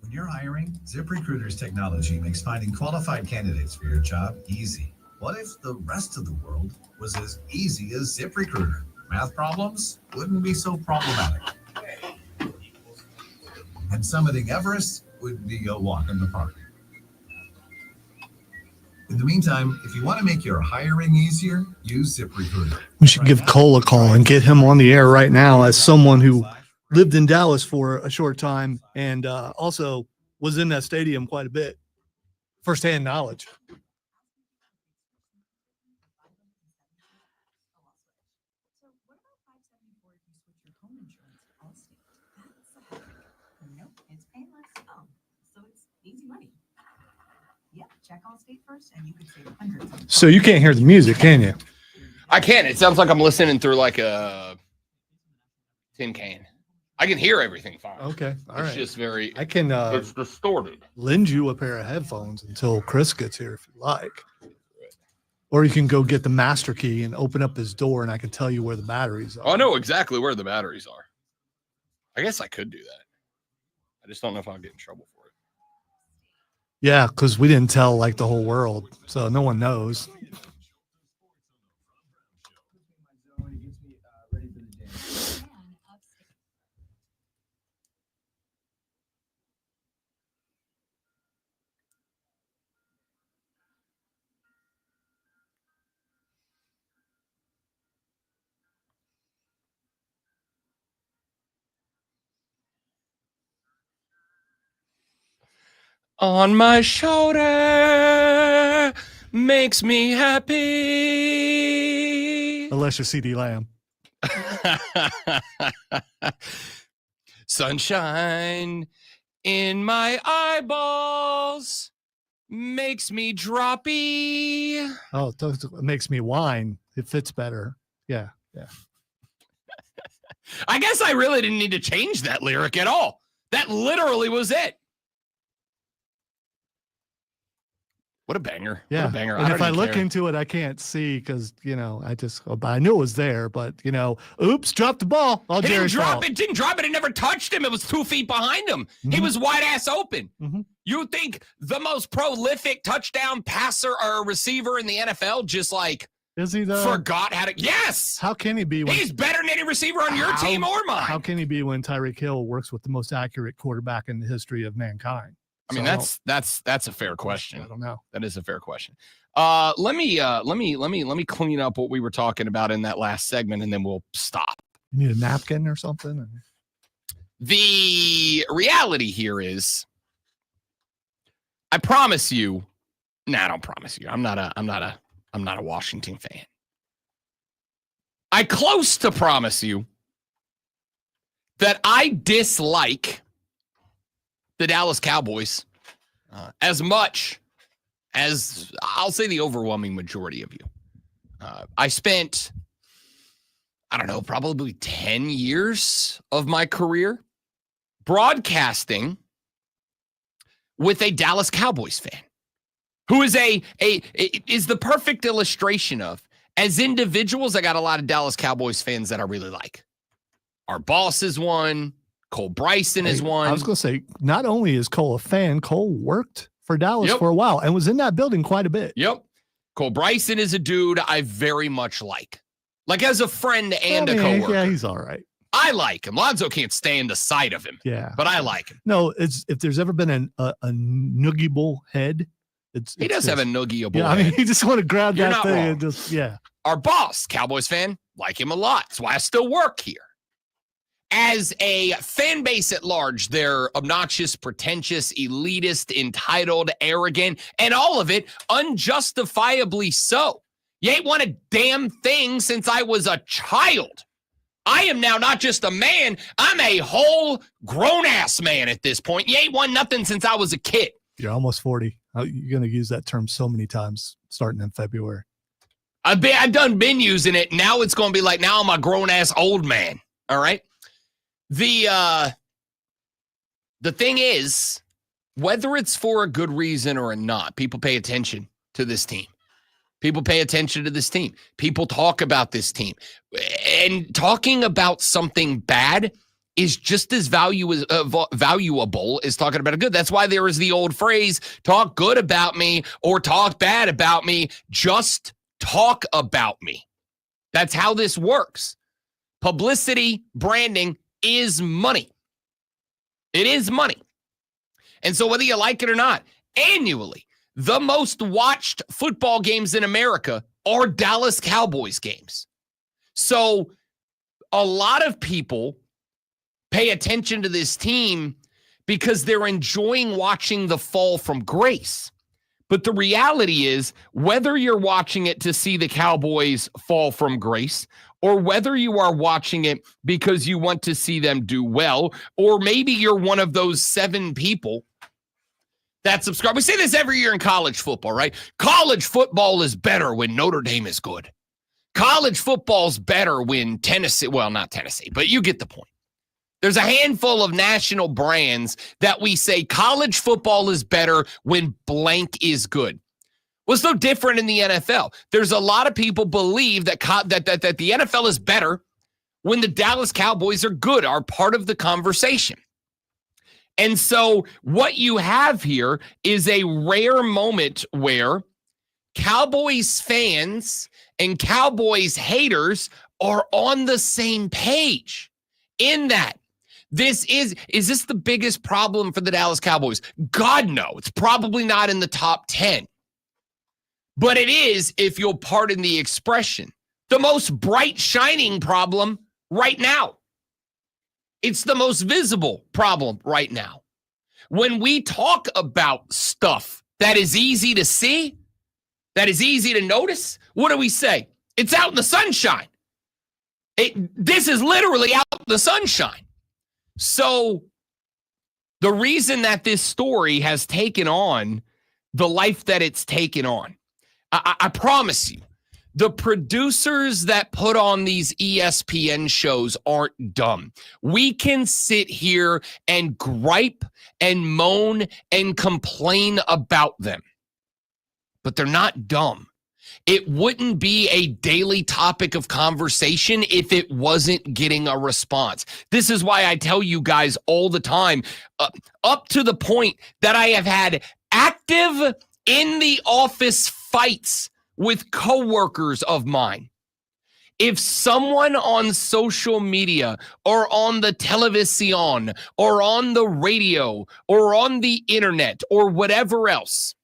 [SPEAKER 11] When you're hiring, ZipRecruiter's technology makes finding qualified candidates for your job easy. What if the rest of the world was as easy as ZipRecruiter? Math problems wouldn't be so problematic. And summiting Everest would be a walk in the park. In the meantime, if you want to make your hiring easier, use ZipRecruiter.
[SPEAKER 4] We should give Cole a call and get him on the air right now as someone who lived in Dallas for a short time and also was in that stadium quite a bit. Firsthand knowledge.
[SPEAKER 12] Nope, it's painless. Oh, so it's easy money. Yeah, check Allstate first and you can save hundreds.
[SPEAKER 4] So you can't hear the music, can you?
[SPEAKER 3] I can. It sounds like I'm listening through like a tin can. I can hear everything fine.
[SPEAKER 4] Okay, all right.
[SPEAKER 3] It's just very.
[SPEAKER 4] I can.
[SPEAKER 3] It's distorted.
[SPEAKER 4] Lend you a pair of headphones until Chris gets here if you like. Or you can go get the master key and open up his door and I can tell you where the batteries are.
[SPEAKER 3] Oh, I know exactly where the batteries are. I guess I could do that. I just don't know if I'll get in trouble for it.
[SPEAKER 4] Yeah, because we didn't tell like the whole world. So no one knows.
[SPEAKER 3] On my shoulder makes me happy.
[SPEAKER 4] Unless you're CD Lamb.
[SPEAKER 3] Sunshine in my eyeballs makes me droppy.
[SPEAKER 4] Oh, it makes me whine. It fits better. Yeah, yeah.
[SPEAKER 3] I guess I really didn't need to change that lyric at all. That literally was it. What a banger.
[SPEAKER 4] Yeah.
[SPEAKER 3] What a banger.
[SPEAKER 4] And if
[SPEAKER 3] don't
[SPEAKER 4] I
[SPEAKER 3] even
[SPEAKER 4] look
[SPEAKER 3] care.
[SPEAKER 4] into it, I can't see because, I knew it was there, but, oops, dropped the ball. All
[SPEAKER 3] He didn't
[SPEAKER 4] Jerry's
[SPEAKER 3] drop
[SPEAKER 4] fault.
[SPEAKER 3] it. Didn't drop it. It never touched him. It was 2 feet behind him. He
[SPEAKER 4] Mhm.
[SPEAKER 3] was wide ass open.
[SPEAKER 4] Mhm.
[SPEAKER 3] You think the most prolific touchdown passer or receiver in the NFL just
[SPEAKER 4] Is he though?
[SPEAKER 3] forgot how to? Yes.
[SPEAKER 4] How can he be when
[SPEAKER 3] He's better than any receiver on your team or mine.
[SPEAKER 4] How can he be when Tyreek Hill works with the most accurate quarterback in the history of mankind?
[SPEAKER 3] I mean,
[SPEAKER 4] So,
[SPEAKER 3] that's a fair question.
[SPEAKER 4] I don't know.
[SPEAKER 3] That is a fair question. Let me clean up what we were talking about in that last segment, and then we'll stop.
[SPEAKER 4] You need a napkin or something?
[SPEAKER 3] The reality here is, I promise you. I don't promise you. I'm not a Washington fan. I close to promise you that I dislike the Dallas Cowboys as much as I'll say the overwhelming majority of you. I spent, I don't know, probably 10 years of my career broadcasting with a Dallas Cowboys fan who is is the perfect illustration of, as individuals, I got a lot of Dallas Cowboys fans that I really like. Our boss is one. Cole Bryson is one.
[SPEAKER 4] I was going to say, not only is Cole a fan, Cole worked for Dallas
[SPEAKER 3] Yep.
[SPEAKER 4] for a while and was in that building quite a bit.
[SPEAKER 3] Yep. Cole Bryson is a dude I very much like as a friend and a coworker.
[SPEAKER 4] Yeah, he's all right.
[SPEAKER 3] I like him. Lonzo can't stand the sight of him.
[SPEAKER 4] Yeah.
[SPEAKER 3] But I like him.
[SPEAKER 4] No, it's if there's ever been a noogiable head,
[SPEAKER 3] He does have a noogie-able
[SPEAKER 4] Yeah, I mean,
[SPEAKER 3] head.
[SPEAKER 4] you just want to grab
[SPEAKER 3] You're
[SPEAKER 4] that
[SPEAKER 3] not
[SPEAKER 4] thing
[SPEAKER 3] wrong.
[SPEAKER 4] and just, yeah.
[SPEAKER 3] Our boss, Cowboys fan, like him a lot. That's why I still work here. As a fan base at large, they're obnoxious, pretentious, elitist, entitled, arrogant, and all of it unjustifiably so. You ain't won a damn thing since I was a child. I am now not just a man, I'm a whole grown-ass man at this point. You ain't won nothing since I was a kid.
[SPEAKER 4] You're almost 40. You're going to use that term so many times starting in February.
[SPEAKER 3] I've done been using it. Now it's going to be like, now I'm a grown-ass old man. All right? The thing is, whether it's for a good reason or not, people pay attention to this team. People pay attention to this team. People talk about this team. And talking about something bad is just as valuable as talking about a good. That's why there is the old phrase, talk good about me or talk bad about me. Just talk about me. That's how this works. Publicity, branding is money. It is money. And so whether you like it or not, annually, the most watched football games in America are Dallas Cowboys games. So a lot of people pay attention to this team because they're enjoying watching the fall from grace. But the reality is, whether you're watching it to see the Cowboys fall from grace, or whether you are watching it because you want to see them do well, or maybe you're one of those 7 people that subscribe. We say this every year in college football, right? College football is better when Notre Dame is good. College football's better when Tennessee, well, not Tennessee, but you get the point. There's a handful of national brands that we say college football is better when blank is good. What's so different in the NFL? There's a lot of people believe that that the NFL is better when the Dallas Cowboys are good, are part of the conversation. And so what you have here is a rare moment where Cowboys fans and Cowboys haters are on the same page in that. Is this the biggest problem for the Dallas Cowboys? God, no. It's probably not in the top 10. But it is, if you'll pardon the expression, the most bright, shining problem right now. It's the most visible problem right now. When we talk about stuff that is easy to see, that is easy to notice, what do we say? It's out in the sunshine. This is literally out in the sunshine. So the reason that this story has taken on the life that it's taken on, I promise you, the producers that put on these ESPN shows aren't dumb. We can sit here and gripe and moan and complain about them. but they're not dumb. It wouldn't be a daily topic of conversation if it wasn't getting a response. This is why I tell you guys all the time, up to the point that I have had active in the office fights with coworkers of mine. If someone on social media or on the television or on the radio or on the internet or whatever else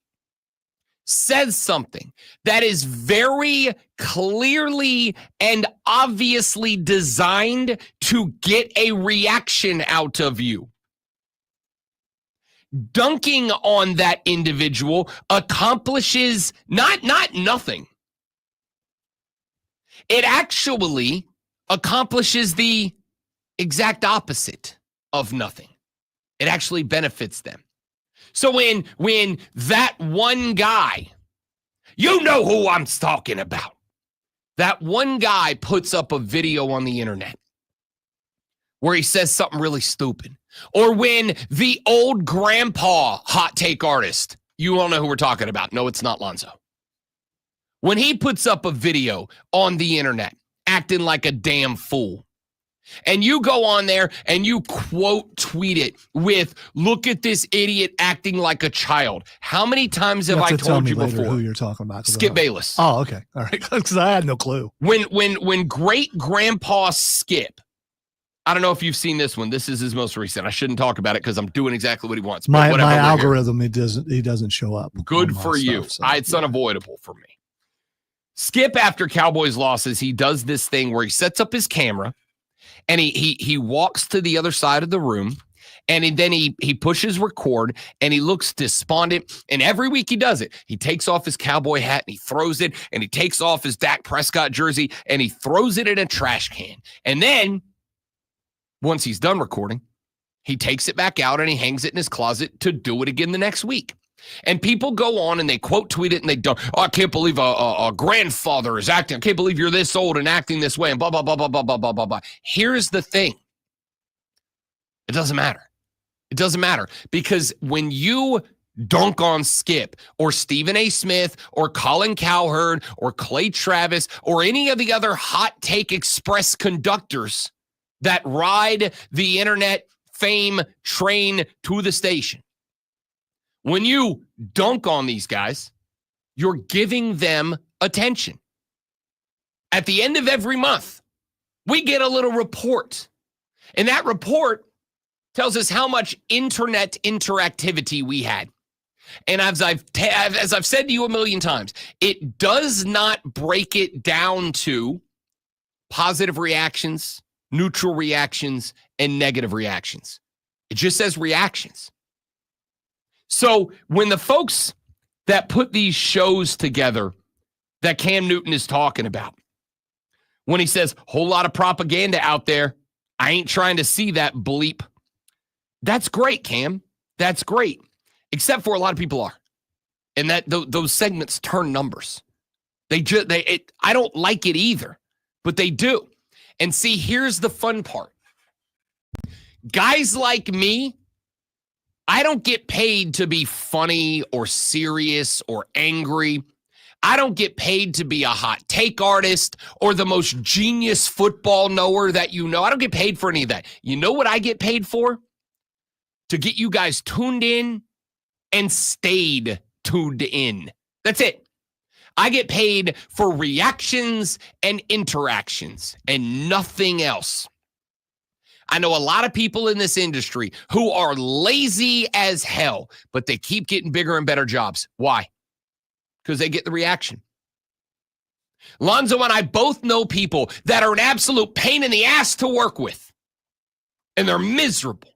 [SPEAKER 3] says something that is very clearly and obviously designed to get a reaction out of you, dunking on that individual accomplishes not nothing. It actually accomplishes the exact opposite of nothing. It actually benefits them. So when that one guy, you know who I'm talking about, that one guy puts up a video on the internet where he says something really stupid, or when the old grandpa hot take artist, you all know who we're talking about. No, it's not Lonzo. When he puts up a video on the internet acting like a damn fool, and you go on there and you quote tweet it with, look at this idiot acting like a child. How many times have I told you before?
[SPEAKER 4] Who you're talking about?
[SPEAKER 3] Skip Bayless.
[SPEAKER 4] Oh, okay. All right. Because I had no clue.
[SPEAKER 3] When great grandpa Skip, I don't know if you've seen this one. This is his most recent. I shouldn't talk about it because I'm doing exactly what he wants.
[SPEAKER 4] My algorithm, he doesn't show up.
[SPEAKER 3] Good for you. It's unavoidable for me. Skip, after Cowboys losses, he does this thing where he sets up his camera and he walks to the other side of the room, and then he pushes record and he looks despondent. And every week he does it. He takes off his cowboy hat and he throws it, and he takes off his Dak Prescott jersey and he throws it in a trash can. And then once he's done recording, he takes it back out and he hangs it in his closet to do it again the next week. And people go on and they quote tweet it and they don't. Oh, I can't believe a grandfather is acting. I can't believe you're this old and acting this way and blah, blah, blah, blah, blah, blah, blah, blah, blah. Here's the thing. It doesn't matter. It doesn't matter, because when you dunk on Skip or Stephen A. Smith or Colin Cowherd or Clay Travis or any of the other hot take express conductors that ride the internet fame train to the station, when you dunk on these guys, you're giving them attention. At the end of every month, we get a little report. And that report tells us how much internet interactivity we had. And as I've said to you a million times, it does not break it down to positive reactions, neutral reactions, and negative reactions. It just says reactions. So when the folks that put these shows together that Cam Newton is talking about, when he says, whole lot of propaganda out there, I ain't trying to see that bleep. That's great, Cam. That's great. Except for a lot of people are. And that those segments turn numbers. I don't like it either, but they do. And see, here's the fun part. Guys like me, I don't get paid to be funny or serious or angry. I don't get paid to be a hot take artist or the most genius football knower that you know. I don't get paid for any of that. You know what I get paid for? To get you guys tuned in and stayed tuned in. That's it. I get paid for reactions and interactions and nothing else. I know a lot of people in this industry who are lazy as hell, but they keep getting bigger and better jobs. Why? Because they get the reaction. Lonzo and I both know people that are an absolute pain in the ass to work with, and they're miserable.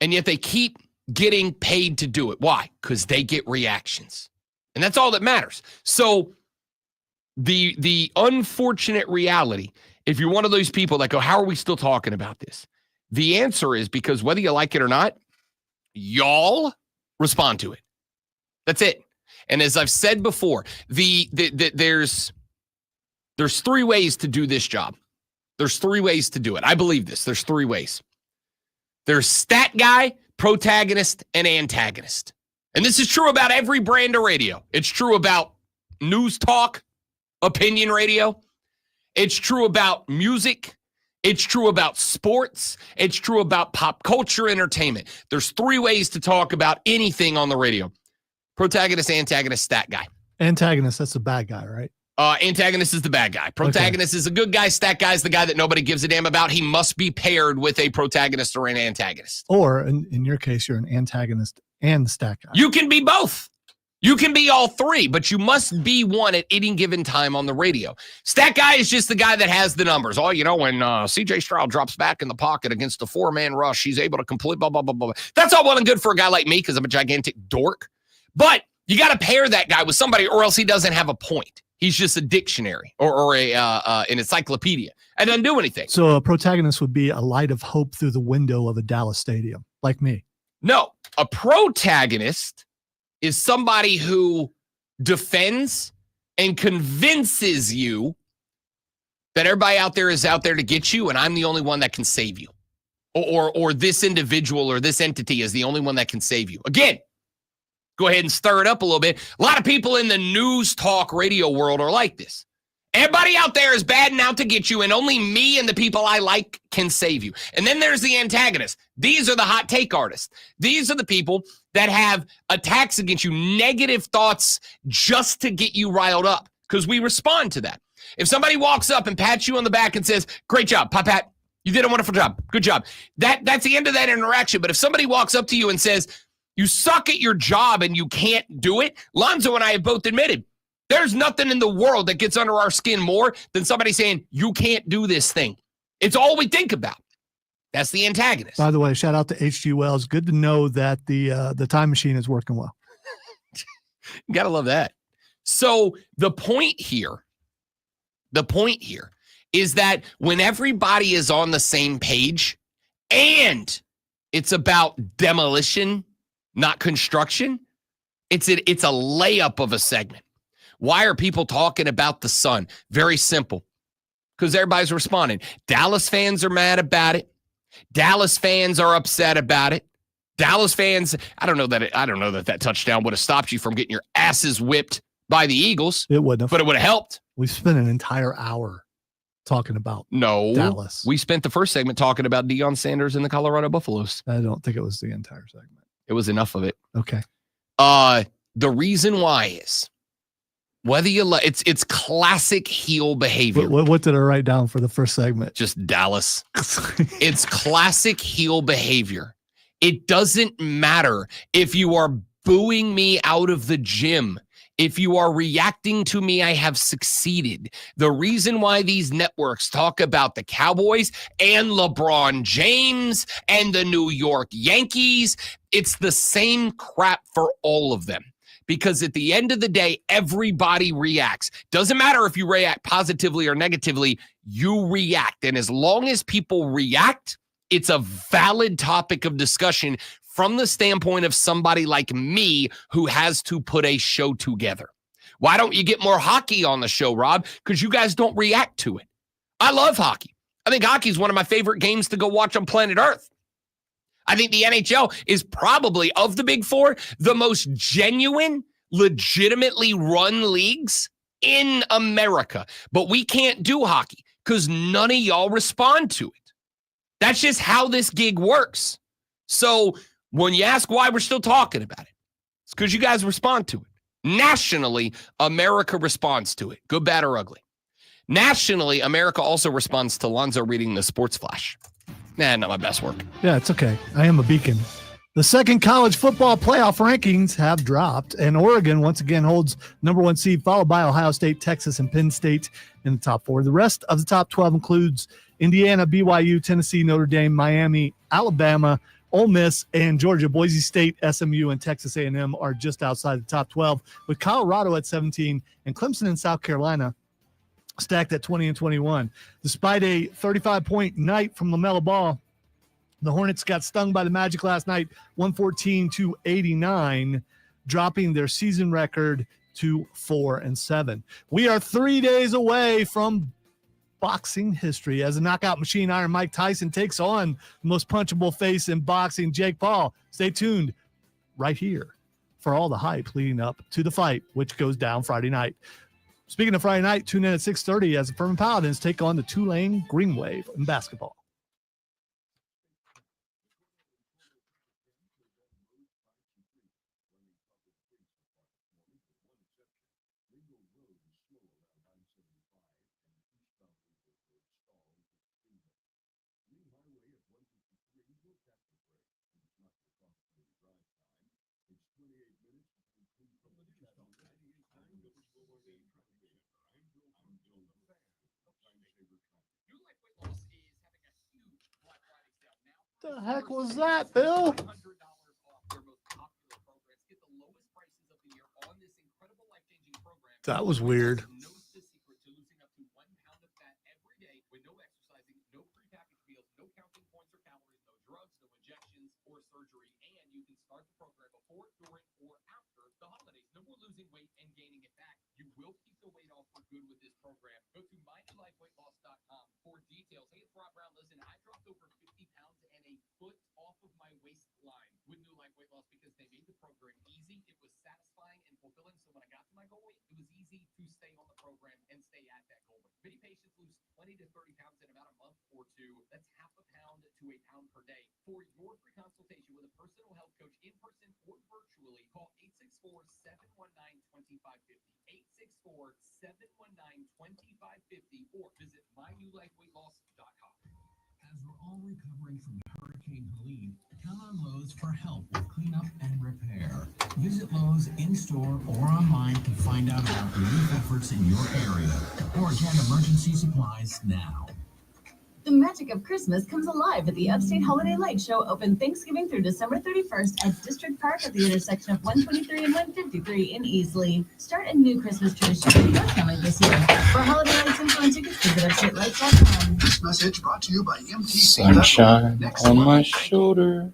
[SPEAKER 3] And yet they keep getting paid to do it. Why? Because they get reactions. And that's all that matters. So the unfortunate reality, if you're one of those people that go, how are we still talking about this? The answer is because whether you like it or not, y'all respond to it. That's it. And as I've said before, there's three ways to do this job. There's three ways to do it. I believe this. There's three ways. There's stat guy, protagonist, and antagonist. And this is true about every brand of radio. It's true about news talk, opinion radio. It's true about music. It's true about sports. It's true about pop culture entertainment. There's 3 ways to talk about anything on the radio. Protagonist, antagonist, stat guy.
[SPEAKER 4] Antagonist, that's the bad guy, right?
[SPEAKER 3] Antagonist is the bad guy. Protagonist is a good guy. Stat guy is the guy that nobody gives a damn about. He must be paired with a protagonist or an antagonist.
[SPEAKER 4] Or in your case, you're an antagonist and the stat guy.
[SPEAKER 3] You can be both. You can be all 3, but you must be one at any given time on the radio. Stat guy is just the guy that has the numbers. Oh, when C.J. Stroud drops back in the pocket against a 4-man rush, he's able to complete blah, blah, blah, blah. That's all well and good for a guy like me because I'm a gigantic dork. But you got to pair that guy with somebody or else he doesn't have a point. He's just a dictionary or an encyclopedia. And doesn't do anything.
[SPEAKER 4] So a protagonist would be a light of hope through the window of a Dallas stadium, like me.
[SPEAKER 3] No, a protagonist is somebody who defends and convinces you that everybody out there is out there to get you, and I'm the only one that can save you. Or this individual or this entity is the only one that can save you. Again, go ahead and stir it up a little bit. A lot of people in the news talk radio world are like this. Everybody out there is batting out to get you, and only me and the people I like can save you. And then there's the antagonist. These are the hot take artists. These are the people that have attacks against you, negative thoughts just to get you riled up, because we respond to that. If somebody walks up and pats you on the back and says, "Great job, Pat, you did a wonderful job. Good job." That's the end of that interaction. But if somebody walks up to you and says, "You suck at your job and you can't do it," Lonzo and I have both admitted, there's nothing in the world that gets under our skin more than somebody saying, "You can't do this thing." It's all we think about. That's the antagonist.
[SPEAKER 4] By the way, shout out to H.G. Wells. Good to know that the time machine is working well.
[SPEAKER 3] You gotta love that. So the point here is that when everybody is on the same page and it's about demolition, not construction, it's a layup of a segment. Why are people talking about the sun? Very simple. Because everybody's responding. Dallas fans are mad about it. Dallas fans are upset about it. Dallas fans, I don't know that touchdown would have stopped you from getting your asses whipped by the Eagles.
[SPEAKER 4] It wouldn't have.
[SPEAKER 3] But it would have helped.
[SPEAKER 4] We spent an entire hour talking about Dallas.
[SPEAKER 3] We spent the first segment talking about Deion Sanders and the Colorado Buffaloes.
[SPEAKER 4] I don't think it was the entire segment.
[SPEAKER 3] It was enough of it.
[SPEAKER 4] Okay.
[SPEAKER 3] The reason why is whether you it's classic heel behavior.
[SPEAKER 4] What did I write down for the first segment?
[SPEAKER 3] Just Dallas. It's classic heel behavior. It doesn't matter if you are booing me out of the gym. If you are reacting to me, I have succeeded. The reason why these networks talk about the Cowboys and LeBron James and the New York Yankees, it's the same crap for all of them. Because at the end of the day, everybody reacts. Doesn't matter if you react positively or negatively, you react. And as long as people react, it's a valid topic of discussion from the standpoint of somebody like me who has to put a show together. Why don't you get more hockey on the show, Rob? Because you guys don't react to it. I love hockey. I think hockey is one of my favorite games to go watch on planet Earth. I think the NHL is probably, of the big four, the most genuine, legitimately run leagues in America. But we can't do hockey because none of y'all respond to it. That's just how this gig works. So when you ask why we're still talking about it, it's because you guys respond to it. Nationally, America responds to it, good, bad, or ugly. Nationally, America also responds to Lonzo reading the sports flash. Not my best work.
[SPEAKER 4] Yeah, it's okay. I am a beacon. The second college football playoff rankings have dropped, and Oregon once again holds number 1 seed, followed by Ohio State, Texas, and Penn State in the top 4. The rest of the top 12 includes Indiana, BYU, Tennessee, Notre Dame, Miami, Alabama, Ole Miss, and Georgia. Boise State, SMU, and Texas A&M are just outside the top 12, with Colorado at 17 and Clemson and South Carolina stacked at 20 and 21. Despite a 35-point night from LaMelo Ball, the Hornets got stung by the Magic last night, 114-89, dropping their season record to 4-7. We are 3 days away from boxing history as a knockout machine Iron Mike Tyson takes on the most punchable face in boxing, Jake Paul. Stay tuned right here for all the hype leading up to the fight, which goes down Friday night. Speaking of Friday night, tune in at 6:30 as the Furman Paladins take on the Tulane Green Wave in basketball. The heck was that, Bill? That was weird.
[SPEAKER 9] As we're all recovering from Hurricane Helene, count on Lowe's for help with cleanup and repair. Visit Lowe's in-store or online to find out about relief efforts in your area or get emergency supplies now.
[SPEAKER 12] The magic of Christmas comes alive at the Upstate Holiday Light Show, open Thanksgiving through December 31st at District Park at the intersection of 123 and 153 in Easley. Start a new Christmas tradition with your family this year. For holiday lights and fun tickets, visit upstatelights.com.
[SPEAKER 11] This message brought to you by MTC.
[SPEAKER 13] Sunshine on my shoulder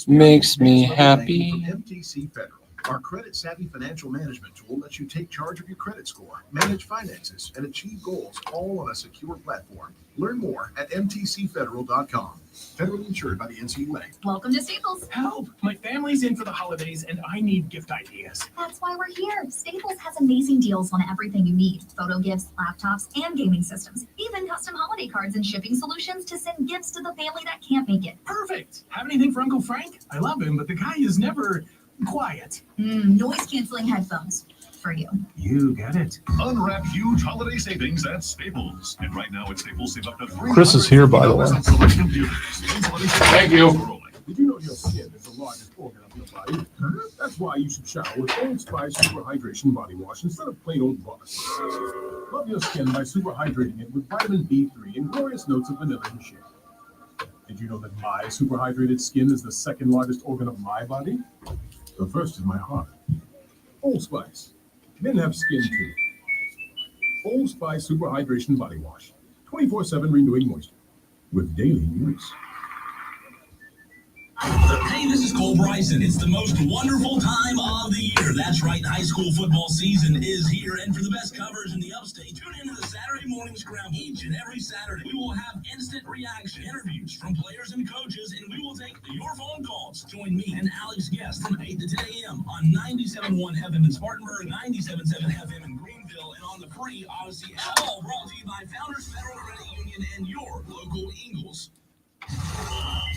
[SPEAKER 13] makes me happy.
[SPEAKER 11] MTC Federal. Our credit-savvy financial management tool lets you take charge of your credit score, manage finances, and achieve goals all on a secure platform. Learn more at mtcfederal.com. Federally insured by the NCUA.
[SPEAKER 12] Welcome to Staples.
[SPEAKER 9] Help! My family's in for the holidays and I need gift ideas.
[SPEAKER 8] That's why we're here. Staples has amazing deals on everything you need. Photo gifts, laptops, and gaming systems. Even custom holiday cards and shipping solutions to send gifts to the family that can't make it.
[SPEAKER 9] Perfect! Have anything for Uncle Frank? I love him, but the guy is never quiet.
[SPEAKER 8] Noise canceling headphones for you.
[SPEAKER 9] You get it.
[SPEAKER 10] Unwrap huge holiday savings at Staples. And right now at Staples, save up to
[SPEAKER 4] Chris is here, by the way.
[SPEAKER 10] Thank
[SPEAKER 13] you.
[SPEAKER 10] Did you know your skin is the largest organ of your body? That's why you should shower with Old Spice Super Hydration Body Wash instead of plain old water. Love your skin by super hydrating it with vitamin B3 and glorious notes of vanilla and shea. Did you know that my super hydrated skin is the second largest organ of my body? The first is my heart. Old Spice. Men have skin too. Old Spice Super Hydration Body Wash. 24/7 renewing moisture. With daily use.
[SPEAKER 14] Hey, this is Cole Bryson. It's the most wonderful time of the year. That's right, high school football season is here. And for the best coverage in the upstate, tune in to the Saturday Morning Scramble. Each and every Saturday, we will have instant reaction interviews from players and coaches, and we will take your phone calls. Join me and Alex Guest from 8 to 10 a.m. on 97.1 FM in Spartanburg, 97.7 FM in Greenville, and on the free Odyssey app. All brought to you by Founders Federal Credit Union and your local Eagles.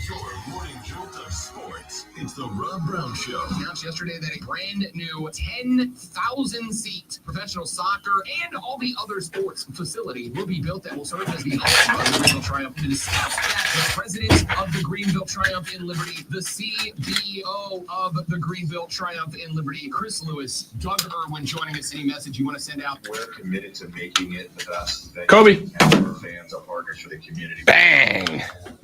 [SPEAKER 11] Your morning jolt of sports. It's the Rob Brown Show.
[SPEAKER 15] Announced yesterday that a brand new 10,000-seat professional soccer and all the other sports facility will be built that will serve as the ultimate of the Greenville Triumph. To discuss that, the president of the Greenville Triumph in Liberty, the CEO of the Greenville Triumph in Liberty, Chris Lewis, Doug Irwin joining us. Any message you want to send out?
[SPEAKER 16] We're committed to making it the best that
[SPEAKER 13] Kobe.
[SPEAKER 16] our fans, our partners, for the community.
[SPEAKER 13] Bang.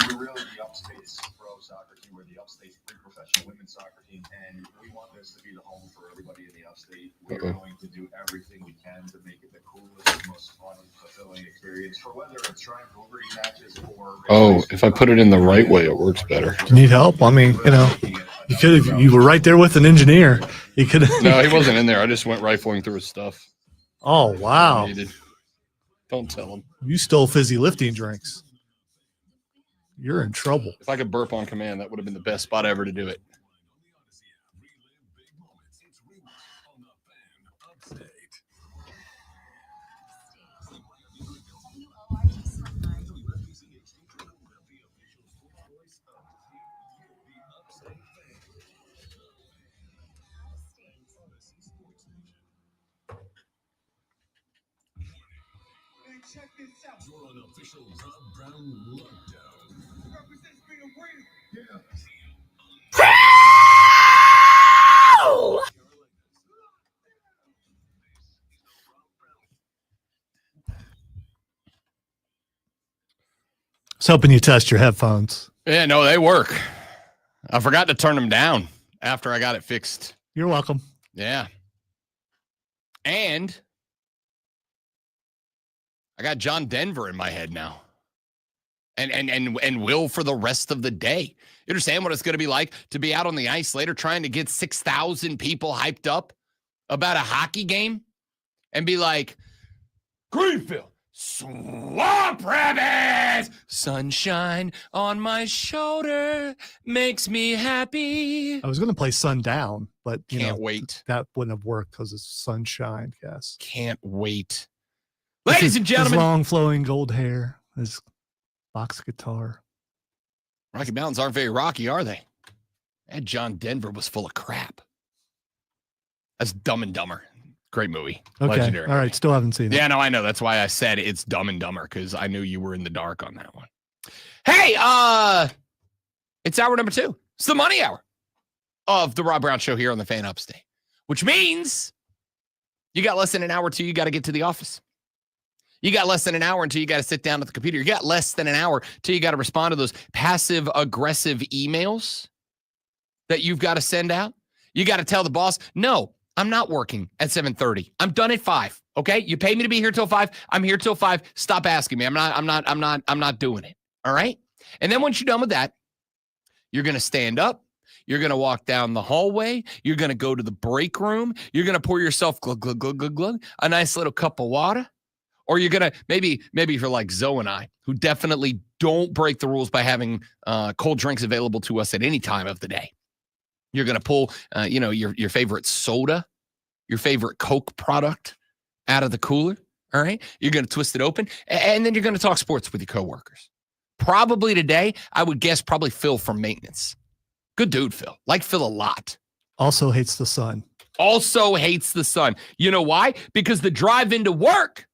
[SPEAKER 16] We're really the Upstate's pro soccer team. We're the Upstate's pre-professional women's soccer team, and we want this to be the home for everybody in the Upstate. We're going to do everything we can to make it the coolest, most fun, fulfilling experience for whether it's trying Liberty matches or.
[SPEAKER 13] Oh, if I put it in the right way, it works better.
[SPEAKER 4] You need help? I mean, you could have. You were right there with an engineer. You could.
[SPEAKER 13] No, he wasn't in there. I just went rifling through his stuff.
[SPEAKER 4] Oh wow!
[SPEAKER 13] Don't tell him.
[SPEAKER 4] You stole fizzy lifting drinks. You're in trouble.
[SPEAKER 13] If I could burp on command, that would have been the best spot ever to do it.
[SPEAKER 14] Check this out.
[SPEAKER 10] You're an official Rob Brown lockdown.
[SPEAKER 14] Represents being real.
[SPEAKER 10] Yeah.
[SPEAKER 4] I was hoping you test your headphones.
[SPEAKER 3] Yeah, no, they work. I forgot to turn them down after I got it fixed.
[SPEAKER 4] You're welcome.
[SPEAKER 3] Yeah. And I got John Denver in my head now. And will for the rest of the day. You understand what it's going to be like to be out on the ice later trying to get 6,000 people hyped up about a hockey game and be like, Greenville, Swamp Rabbits, sunshine on my shoulder makes me happy.
[SPEAKER 4] I was going to play Sundown, but
[SPEAKER 3] Can't wait.
[SPEAKER 4] That wouldn't have worked because it's sunshine. Yes.
[SPEAKER 3] Can't wait. Ladies and
[SPEAKER 4] His
[SPEAKER 3] gentlemen.
[SPEAKER 4] long flowing gold hair, his box guitar.
[SPEAKER 3] Rocky Mountains aren't very rocky, are they? And John Denver was full of crap. That's Dumb and Dumber. Great movie.
[SPEAKER 4] Okay.
[SPEAKER 3] Legendary.
[SPEAKER 4] All right. Still haven't seen it.
[SPEAKER 3] Yeah, no, I know. That's why I said it's Dumb and Dumber, because I knew you were in the dark on that one. Hey, it's hour number 2. It's the money hour of the Rob Brown Show here on the Fan Upstate, which means you got less than an hour till you got to get to the office. You got less than an hour until you got to sit down at the computer. You got less than an hour till you got to respond to those passive-aggressive emails that you've got to send out. You got to tell the boss, no, I'm not working at 7:30. I'm done at 5. Okay? You pay me to be here till 5. I'm here till 5. Stop asking me. I'm not doing it. All right? And then once you're done with that, you're going to stand up. You're going to walk down the hallway. You're going to go to the break room. You're going to pour yourself glug, glug, glug, glug, glug, a nice little cup of water. Or you're going to, maybe you're like Zoe and I, who definitely don't break the rules by having cold drinks available to us at any time of the day. You're going to pull, your favorite soda, your favorite Coke product out of the cooler. All right. You're going to twist it open. And then you're going to talk sports with your coworkers. Probably today, I would guess probably Phil from maintenance. Good dude, Phil. Like Phil a lot.
[SPEAKER 4] Also hates the sun.
[SPEAKER 3] You know why? Because the drive into work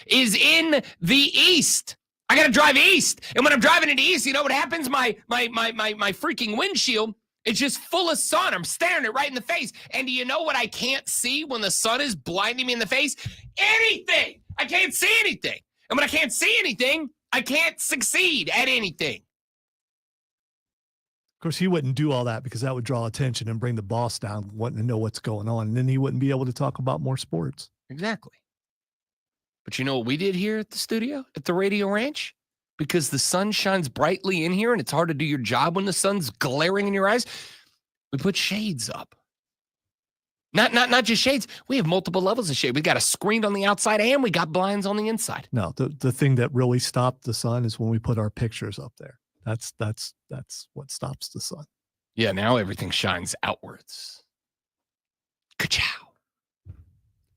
[SPEAKER 3] is in the east. I got to drive east. And when I'm driving into east, you know what happens? My freaking windshield is just full of sun. I'm staring it right in the face. And do you know what I can't see when the sun is blinding me in the face? Anything. I can't see anything. And when I can't see anything, I can't succeed at anything.
[SPEAKER 4] Of course, he wouldn't do all that because that would draw attention and bring the boss down, wanting to know what's going on. And then he wouldn't be able to talk about more sports.
[SPEAKER 3] Exactly. But you know what we did here at the studio, at the Radio Ranch? Because the sun shines brightly in here and it's hard to do your job when the sun's glaring in your eyes, we put shades up. Not just shades. We have multiple levels of shade. We got a screen on the outside and we got blinds on the inside.
[SPEAKER 4] No, the thing that really stopped the sun is when we put our pictures up there. That's what stops the sun.
[SPEAKER 3] Yeah, now everything shines outwards. Ka-chow.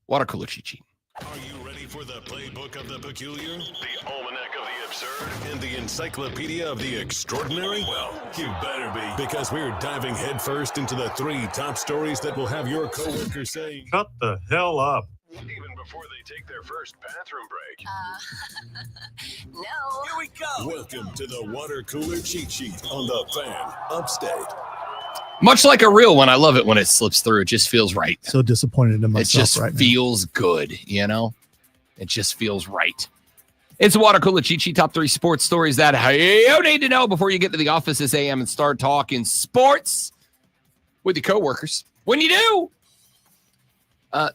[SPEAKER 3] Water cooler cheat sheet.
[SPEAKER 10] Are you ready for the playbook of the peculiar, the almanac of the absurd, and the encyclopedia of the extraordinary? Well, you better be, because we're diving headfirst into the 3 top stories that will have your coworkers saying, "Shut the hell up," even before they take their first bathroom break.
[SPEAKER 12] No.
[SPEAKER 10] Here we go. Welcome to the water cooler cheat sheet on the Fan Upstate.
[SPEAKER 3] Much like a real one, I love it when it slips through. It just feels right.
[SPEAKER 4] So disappointed in myself.
[SPEAKER 3] It just
[SPEAKER 4] right
[SPEAKER 3] feels good, you know? It just feels right. It's a water cooler cheat sheet, top 3 sports stories that you need to know before you get to the office this AM and start talking sports with your coworkers. When you do,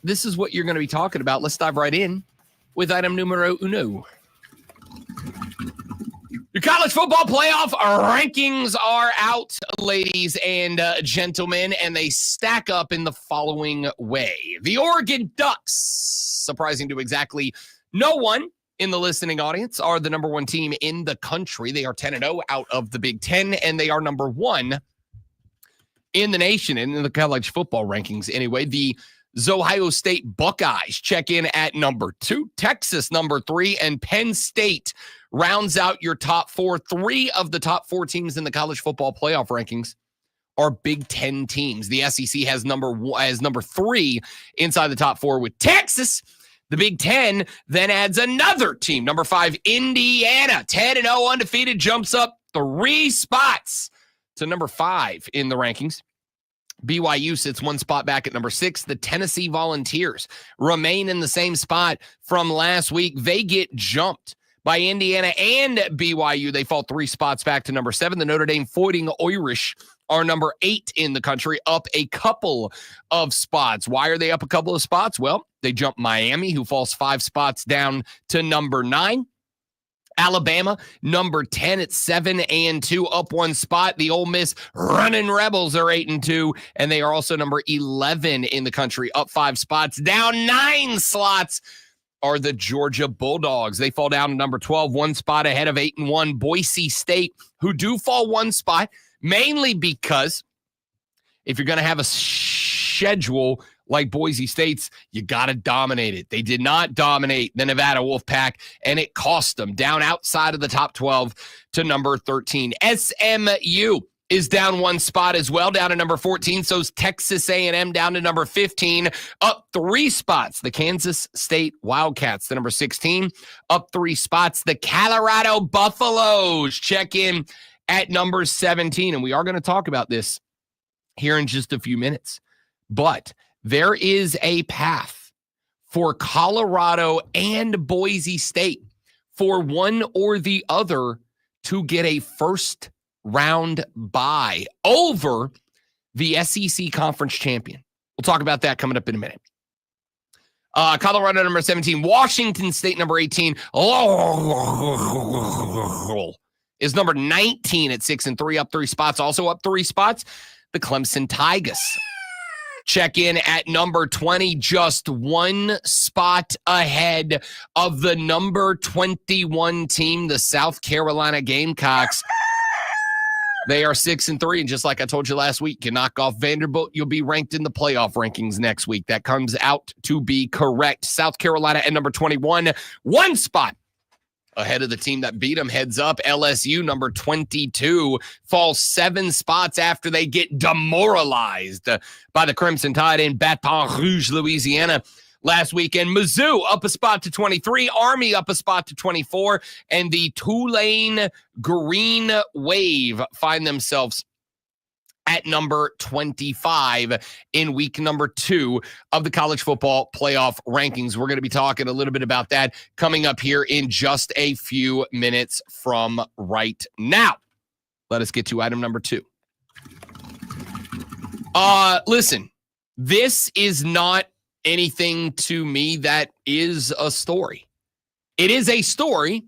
[SPEAKER 3] this is what you're going to be talking about. Let's dive right in with item numero uno. Your college football playoff rankings are out, ladies and gentlemen, and they stack up in the following way. The Oregon Ducks, surprising to exactly no one in the listening audience, are the number 1 team in the country. They are 10-0 out of the Big Ten, and they are number 1 in the nation, in the college football rankings anyway. The Ohio State Buckeyes check in at number 2, Texas number 3, and Penn State rounds out your top 4. 3 of the top 4 teams in the college football playoff rankings are Big Ten teams. The SEC has number 3 inside the top 4 with Texas. The Big Ten then adds another team. Number 5, Indiana, 10-0 undefeated, jumps up 3 spots to number 5 in the rankings. BYU sits 1 spot back at number 6. The Tennessee Volunteers remain in the same spot from last week. They get jumped by Indiana and BYU. They fall 3 spots back to number 7. The Notre Dame Fighting Irish are number 8 in the country, up a couple of spots. Why are they up a couple of spots? Well, they jump Miami, who falls 5 spots down to number 9. Alabama, number 10 at 7-2, up 1 spot. The Ole Miss Running Rebels are 8-2, and they are also number 11 in the country, up 5 spots. Down 9 slots are the Georgia Bulldogs. They fall down to number 12, 1 spot ahead of 8-1 Boise State, who do fall 1 spot, mainly because if you're going to have a schedule like Boise State's, you got to dominate it. They did not dominate the Nevada Wolfpack, and it cost them, down outside of the top 12 to number 13. SMU is down 1 spot as well, down to number 14. So's Texas A&M, down to number 15, up 3 spots. The Kansas State Wildcats, the number 16, up 3 spots. The Colorado Buffaloes check in at number 17, and we are going to talk about this here in just a few minutes. But there is a path for Colorado and Boise State for one or the other to get a first round bye over the SEC conference champion. We'll talk about that coming up in a minute. Colorado number 17, Washington State number 18 is number 19 at 6-3, up 3 spots. Also up 3 spots, the Clemson Tigers check in at number 20, just 1 spot ahead of the number 21 team, the South Carolina Gamecocks. They are 6-3, and just like I told you last week, you knock off Vanderbilt, you'll be ranked in the playoff rankings next week. That comes out to be correct. South Carolina at number 21, 1 spot ahead of the team that beat them. Heads up, LSU, number 22, falls 7 spots after they get demoralized by the Crimson Tide in Baton Rouge, Louisiana last weekend. Mizzou up a spot to 23, Army up a spot to 24, and the Tulane Green Wave find themselves at number 25 in week number 2 of the college football playoff rankings. We're going to be talking a little bit about that coming up here in just a few minutes from right now. Let us get to item number 2. Listen, this is not anything to me that is a story. It is a story.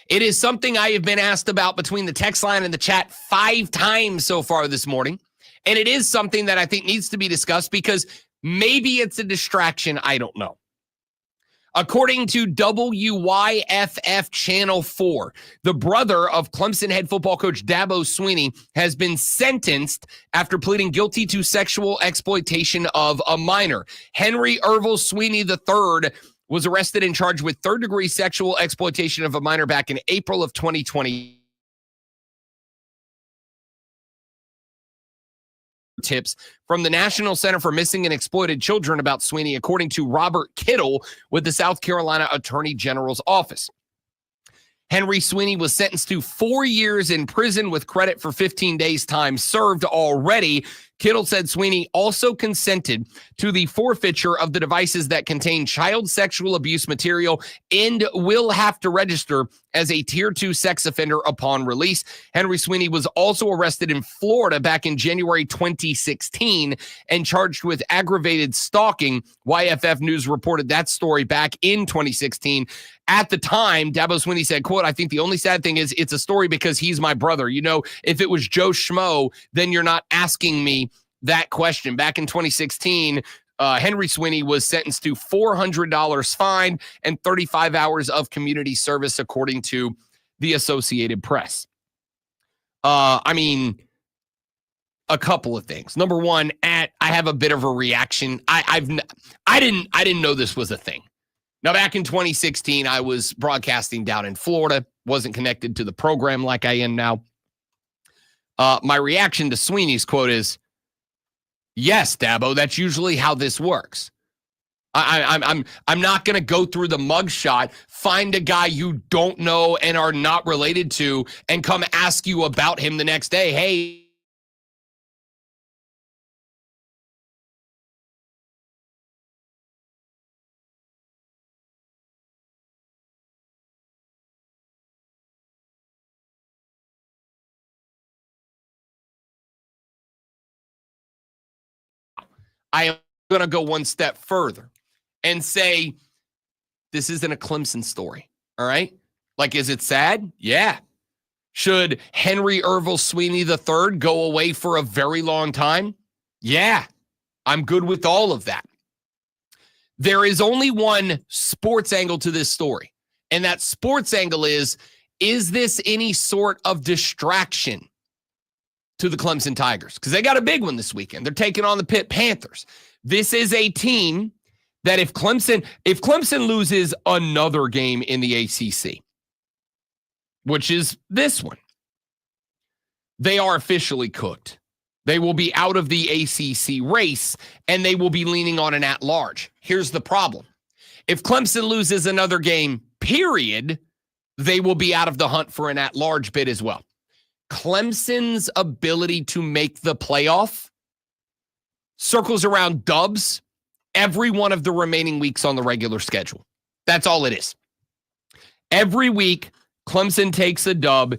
[SPEAKER 3] It is something I have been asked about between the text line and the chat 5 times so far this morning. And it is something that I think needs to be discussed because maybe it's a distraction. I don't know. According to WYFF Channel 4, the brother of Clemson head football coach Dabo Swinney has been sentenced after pleading guilty to sexual exploitation of a minor. Henry Irville Swinney III was arrested and charged with third-degree sexual exploitation of a minor back in April of 2020. Tips from the National Center for Missing and Exploited Children about Swinney, according to Robert Kittle with the South Carolina Attorney General's office. Henry Swinney was sentenced to 4 years in prison with credit for 15 days time served already. Kittle said Swinney also consented to the forfeiture of the devices that contain child sexual abuse material and will have to register as a Tier 2 sex offender upon release. Henry Swinney was also arrested in Florida back in January 2016 and charged with aggravated stalking. YFF News reported that story back in 2016. At the time, Dabo Swinney said, quote, "I think the only sad thing is it's a story because he's my brother. You know, if it was Joe Schmo, then you're not asking me that question." Back in 2016, Henry Swinney was sentenced to $400 fine and 35 hours of community service, according to the Associated Press. I mean, a couple of things. Number one, I have a bit of a reaction. I didn't know this was a thing. Now, back in 2016, I was broadcasting down in Florida, wasn't connected to the program like I am now. My reaction to Swinney's quote is, "Yes, Dabo, that's usually how this works." I'm not going to go through the mugshot, find a guy you don't know and are not related to, and come ask you about him the next day. Hey, I am going to go one step further and say this isn't a Clemson story, all right? Like, is it sad? Yeah. Should Henry Irville Sweeney III go away for a very long time? Yeah. I'm good with all of that. There is only one sports angle to this story, and that sports angle is this any sort of distraction to the Clemson Tigers? Because they got a big one this weekend. They're taking on the Pitt Panthers. This is a team that if Clemson loses another game in the ACC, which is this one, they are officially cooked. They will be out of the ACC race, and they will be leaning on an at-large. Here's the problem. If Clemson loses another game, period, they will be out of the hunt for an at-large bid as well. Clemson's ability to make the playoff circles around dubs every one of the remaining weeks on the regular schedule. That's all it is. Every week, Clemson takes a dub.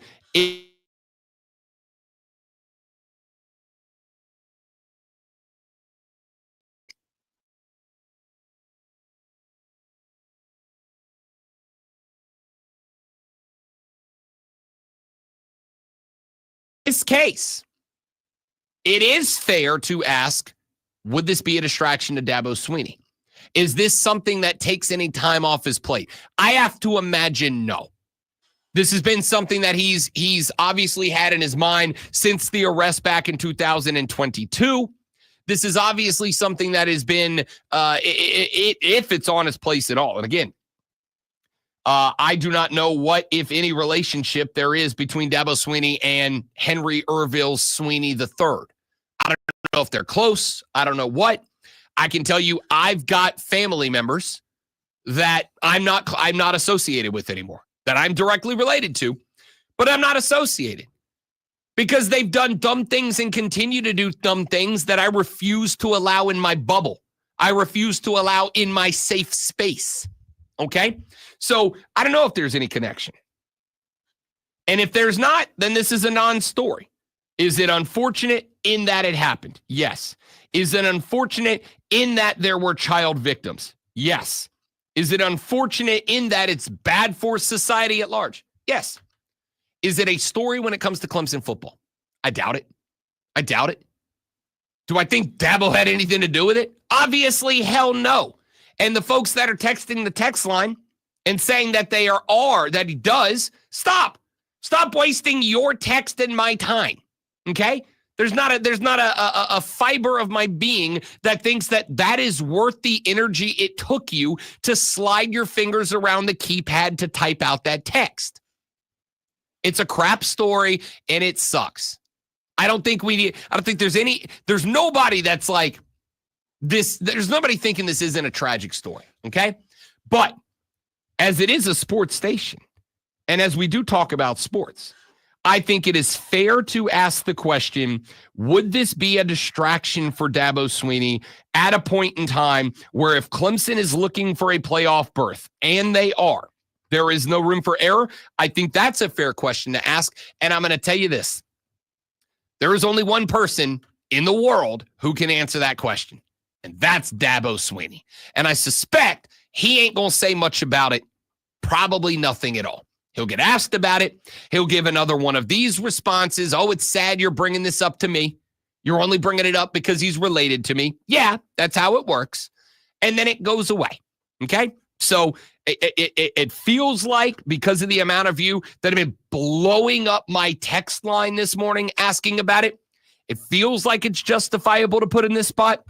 [SPEAKER 3] This case, it is fair to ask, would this be a distraction to Dabo Swinney? Is this something that takes any time off his plate? I have to imagine no. This has been something that he's obviously had in his mind since the arrest back in 2022. This is obviously something that has been, if it's on his place at all. And again, I do not know what, if any, relationship there is between Dabo Swinney and Henry Irville Sweeney III. I don't know if they're close. I don't know what. I can tell you I've got family members that I'm not associated with anymore, that I'm directly related to, but I'm not associated because they've done dumb things and continue to do dumb things that I refuse to allow in my bubble. I refuse to allow in my safe space. Okay? So I don't know if there's any connection. And if there's not, then this is a non-story. Is it unfortunate in that it happened? Yes. Is it unfortunate in that there were child victims? Yes. Is it unfortunate in that it's bad for society at large? Yes. Is it a story when it comes to Clemson football? I doubt it. I doubt it. Do I think Dabo had anything to do with it? Obviously, hell no. And the folks that are texting the text line and saying that that he does, stop. Stop wasting your text and my time. Okay? There's not a fiber of my being that thinks that is worth the energy it took you to slide your fingers around the keypad to type out that text. It's a crap story and it sucks. I don't think there's nobody that's like this. There's nobody thinking this isn't a tragic story. Okay. But as it is a sports station, and as we do talk about sports, I think it is fair to ask the question, would this be a distraction for Dabo Swinney at a point in time where if Clemson is looking for a playoff berth, and they are, there is no room for error? I think that's a fair question to ask. And I'm going to tell you this. There is only one person in the world who can answer that question, and that's Dabo Swinney. And I suspect he ain't going to say much about it, probably nothing at all. He'll get asked about it. He'll give another one of these responses. Oh, it's sad you're bringing this up to me. You're only bringing it up because he's related to me. Yeah, that's how it works. And then it goes away. Okay? So it feels like, because of the amount of you that have been blowing up my text line this morning asking about it, it feels like it's justifiable to put in this spot.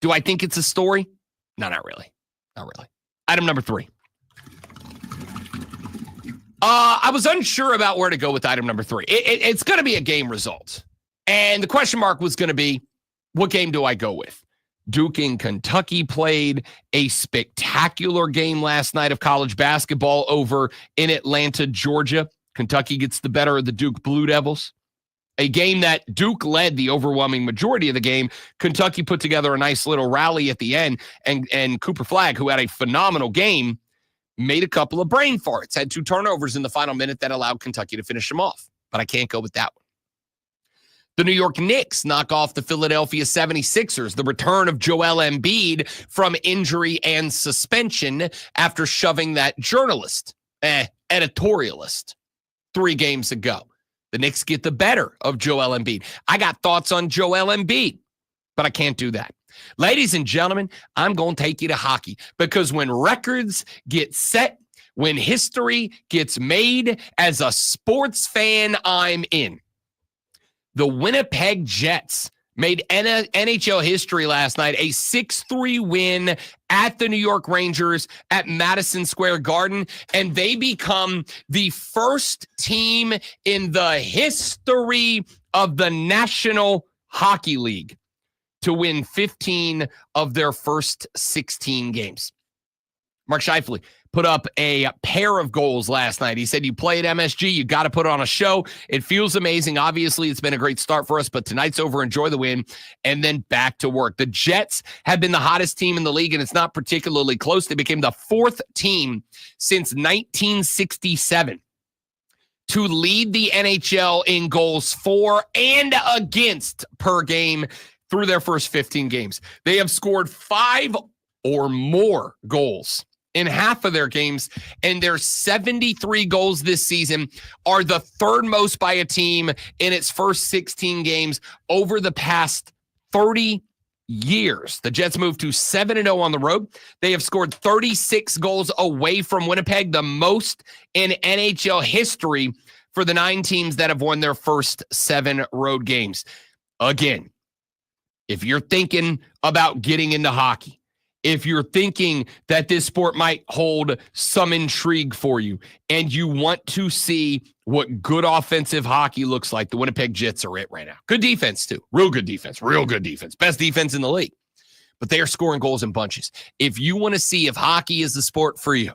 [SPEAKER 3] Do I think it's a story? No, not really. Not really. Item number 3. I was unsure about where to go with item number 3. It's going to be a game result. And the question mark was going to be, what game do I go with? Duke and Kentucky played a spectacular game last night of college basketball over in Atlanta, Georgia. Kentucky gets the better of the Duke Blue Devils. A game that Duke led the overwhelming majority of the game. Kentucky put together a nice little rally at the end, and Cooper Flagg, who had a phenomenal game, made a couple of brain farts, had 2 turnovers in the final minute that allowed Kentucky to finish them off. But I can't go with that one. The New York Knicks knock off the Philadelphia 76ers, the return of Joel Embiid from injury and suspension after shoving that editorialist 3 games ago. The Knicks get the better of Joel Embiid. I got thoughts on Joel Embiid, but I can't do that. Ladies and gentlemen, I'm going to take you to hockey because when records get set, when history gets made, as a sports fan, I'm in. The Winnipeg Jets made NHL history last night, a 6-3 win at the New York Rangers at Madison Square Garden, and they become the first team in the history of the National Hockey League to win 15 of their first 16 games. Mark Scheifele put up a pair of goals last night. He said, you play at MSG, you got to put on a show. It feels amazing. Obviously, it's been a great start for us, but tonight's over. Enjoy the win, and then back to work. The Jets have been the hottest team in the league, and it's not particularly close. They became the 4th team since 1967 to lead the NHL in goals for and against per game through their first 15 games. They have scored 5 or more goals in half of their games, and their 73 goals this season are the 3rd most by a team in its first 16 games over the past 30 years. The Jets moved to 7-0 on the road. They have scored 36 goals away from Winnipeg, the most in NHL history for the 9 teams that have won their first 7 road games. Again, if you're thinking about getting into hockey, if you're thinking that this sport might hold some intrigue for you and you want to see what good offensive hockey looks like, the Winnipeg Jets are it right now. Good defense, too. Real good defense. Best defense in the league. But they are scoring goals in bunches. If you want to see if hockey is the sport for you,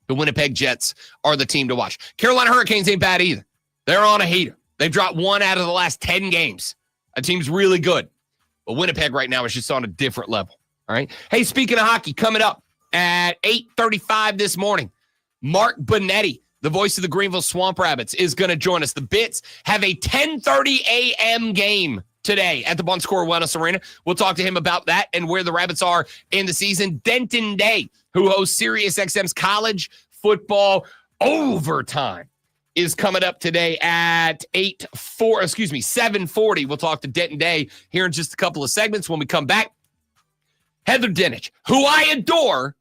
[SPEAKER 3] the Winnipeg Jets are the team to watch. Carolina Hurricanes ain't bad either. They're on a heater. They've dropped 1 out of the last 10 games. That team's really good. But Winnipeg right now is just on a different level. All right. Hey, speaking of hockey, coming up at 8:35 this morning, Mark Benetti, the voice of the Greenville Swamp Rabbits, is going to join us. The Bits have a 10:30 a.m. game today at the Bon Secours Wellness Arena. We'll talk to him about that and where the Rabbits are in the season. Denton Day, who hosts Sirius XM's College Football Overtime, is coming up today at 7:40. We'll talk to Denton Day here in just a couple of segments. When we come back, Heather Dinich, who I adore,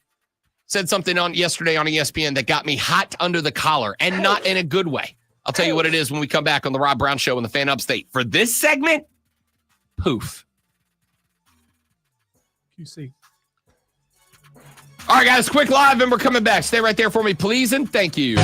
[SPEAKER 3] said something on yesterday on ESPN that got me hot under the collar, and not in a good way. I'll tell you what it is when we come back on the Rob Brown Show in the Fan Upstate. For this segment, poof.
[SPEAKER 4] QC.
[SPEAKER 3] All right, guys, quick live, and we're coming back. Stay right there for me, please, and thank you.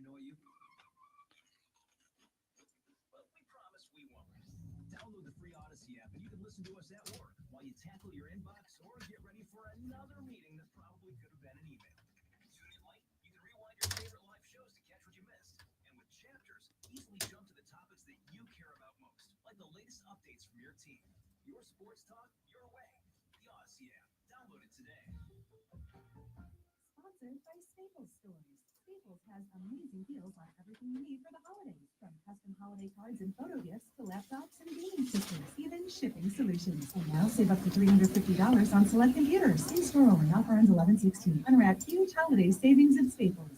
[SPEAKER 9] annoy you? Well, we promise we won't. Download the free Odyssey app and you can listen to us at work while you tackle your inbox or get ready for another meeting that probably could have been an email. Tune in late, you can rewind your favorite live shows to catch what you missed. And with chapters, easily jump to the topics that you care about most, like the latest updates from your team. Your sports talk, your way. The Odyssey app. Download it today.
[SPEAKER 17] Sponsored by Staples Stores. Staples has amazing deals on everything you need for the holidays, from custom holiday cards and photo gifts to laptops and gaming systems, even shipping solutions. And now save up to $350 on select computers. In-store only. Offer ends 11/16. Unwrap huge holiday savings at Staples.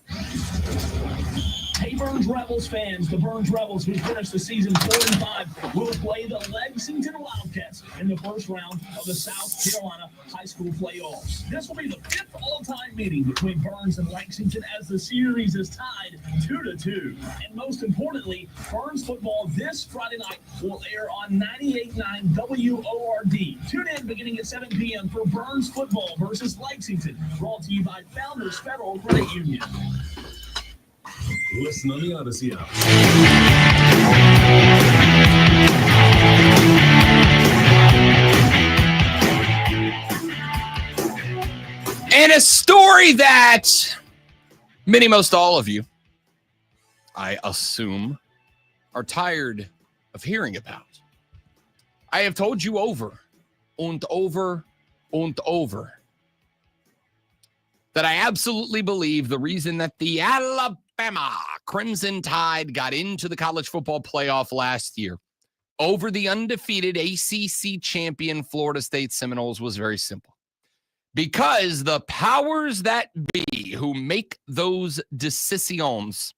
[SPEAKER 14] Hey, Burns Rebels fans, the Burns Rebels, who finished the season 4-5, will play the Lexington Wildcats in the first round of the South Carolina High School playoffs. This will be the 5th all-time meeting between Burns and Lexington as the series is tied 2-2. And most importantly, Burns football this Friday night will air on 98.9 WORD. Tune in beginning at 7 p.m. for Burns football versus Lexington, brought to you by Founders Federal Credit Union.
[SPEAKER 18] Listen on the Odyssey app.
[SPEAKER 3] And a story that most all of you, I assume, are tired of hearing about. I have told you over and over and over that I absolutely believe the reason that the Alabama Crimson Tide got into the college football playoff last year over the undefeated ACC champion Florida State Seminoles was very simple. Because the powers that be who make those decisions,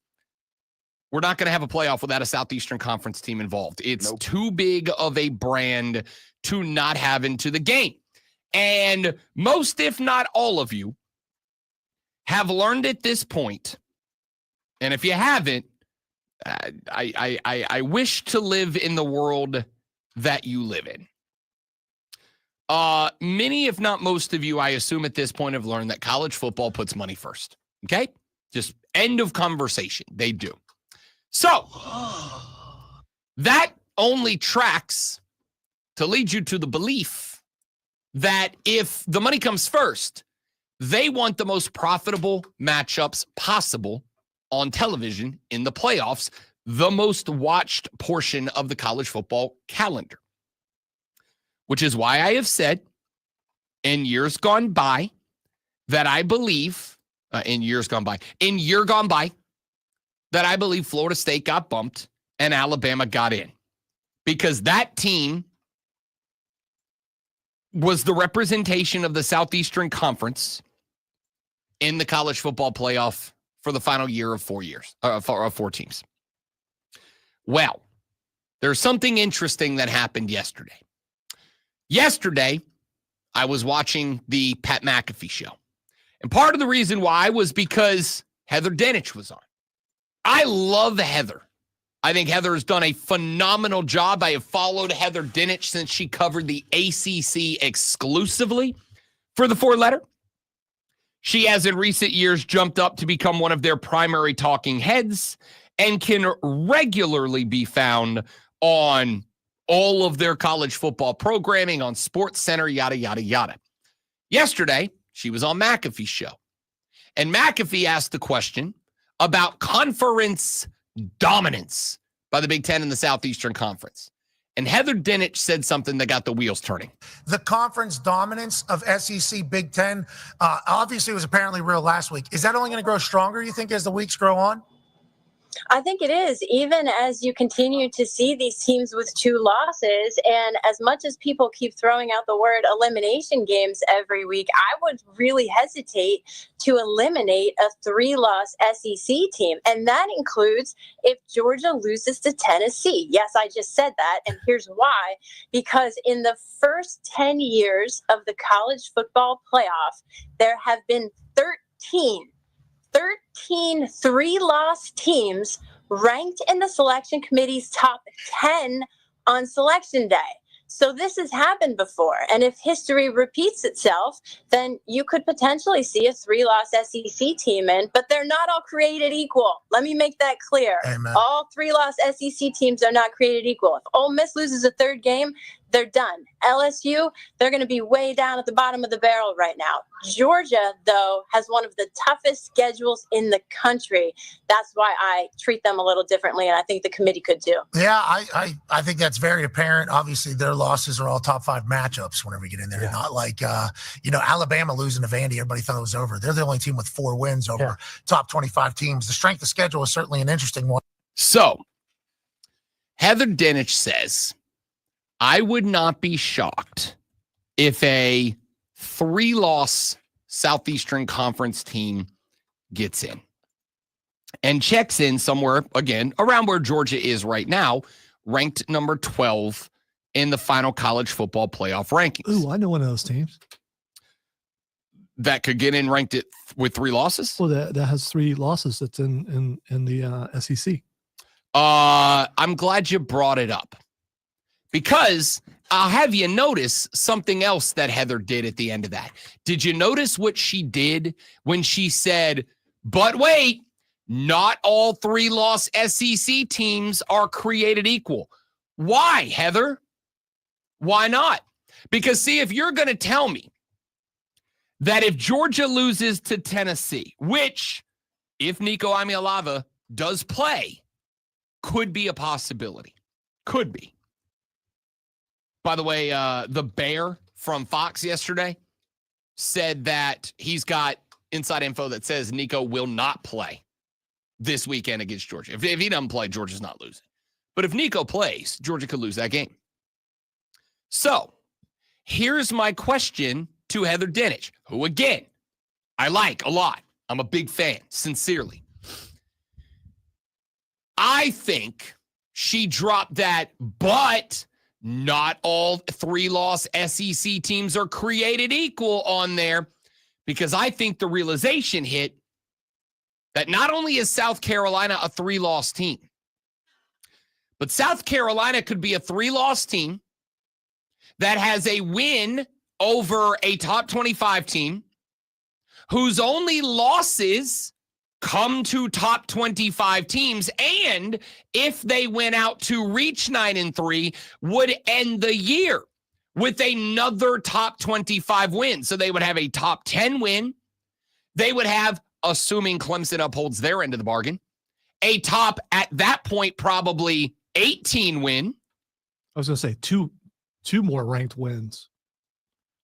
[SPEAKER 3] we're not going to have a playoff without a Southeastern Conference team involved. It's too big of a brand to not have into the game. And most, if not all of you, have learned at this point, and if you haven't, I wish to live in the world that you live in. Many, if not most of you, I assume at this point have learned that college football puts money first. Okay? Just end of conversation. They do. So, that only tracks to lead you to the belief that if the money comes first, they want the most profitable matchups possible on television in the playoffs, the most watched portion of the college football calendar. Which is why I have said in years gone by that I believe, in year gone by, that I believe Florida State got bumped and Alabama got in. Because that team was the representation of the Southeastern Conference in the college football playoff for the final year of 4 years, of 4 teams. Well, there's something interesting that happened yesterday. Yesterday, I was watching the Pat McAfee show. And part of the reason why was because Heather Dinich was on. I love Heather. I think Heather has done a phenomenal job. I have followed Heather Dinich since she covered the ACC exclusively for the 4-letter. She has in recent years jumped up to become one of their primary talking heads and can regularly be found on all of their college football programming on Sports Center, yada, yada, yada. Yesterday, she was on McAfee's show. And McAfee asked the question about conference dominance by the Big Ten and the Southeastern Conference. And Heather Dinich said something that got the wheels turning.
[SPEAKER 19] The conference dominance of SEC Big Ten obviously was apparently real last week. Is that only going to grow stronger, you think, as the weeks grow on?
[SPEAKER 20] I think it is, even as you continue to see these teams with 2 losses. And as much as people keep throwing out the word elimination games every week, I would really hesitate to eliminate a 3-loss SEC team. And that includes if Georgia loses to Tennessee. Yes, I just said that. And here's why. Because in the first 10 years of the college football playoff, there have been 13 3-loss teams ranked in the selection committee's top 10 on selection day. So this has happened before. And if history repeats itself, then you could potentially see a 3-loss SEC team in, but they're not all created equal. Let me make that clear.
[SPEAKER 19] Amen.
[SPEAKER 20] All 3-loss SEC teams are not created equal. If Ole Miss loses a third game, they're done. LSU, they're going to be way down at the bottom of the barrel right now. Georgia, though, has one of the toughest schedules in the country. That's why I treat them a little differently, and I think the committee could too.
[SPEAKER 19] Yeah, I think that's very apparent. Obviously, their losses are all top 5 matchups whenever we get in there. Yeah. Not like, Alabama losing to Vandy. Everybody thought it was over. They're the only team with 4 wins over top 25 teams. The strength of schedule is certainly an interesting one.
[SPEAKER 3] So, Heather Dinich says, I would not be shocked if a 3-loss Southeastern Conference team gets in and checks in somewhere, again, around where Georgia is right now, ranked number 12 in the final college football playoff rankings.
[SPEAKER 4] Ooh, I know one of those teams.
[SPEAKER 3] That could get in ranked with 3 losses?
[SPEAKER 4] Well, that has 3 losses. That's in the SEC.
[SPEAKER 3] I'm glad you brought it up. Because I'll have you notice something else that Heather did at the end of that. Did you notice what she did when she said, but wait, not all 3-loss SEC teams are created equal? Why, Heather? Why not? Because, see, if you're going to tell me that if Georgia loses to Tennessee, which, if Nico Amialava does play, could be a possibility. Could be. By the way, the Bear from Fox yesterday said that he's got inside info that says Nico will not play this weekend against Georgia. If he doesn't play, Georgia's not losing. But if Nico plays, Georgia could lose that game. So here's my question to Heather Dinich, who, again, I like a lot. I'm a big fan, sincerely. I think she dropped that, but not all 3-loss SEC teams are created equal on there, because I think the realization hit that not only is South Carolina a 3-loss team, but South Carolina could be a 3-loss team that has a win over a top 25 team whose only losses come to top 25 teams, and if they went out to reach 9-3, would end the year with another top 25 win. So they would have a top 10 win. They would have, assuming Clemson upholds their end of the bargain, a top, at that point, probably 18 win.
[SPEAKER 4] I was going to say two more ranked wins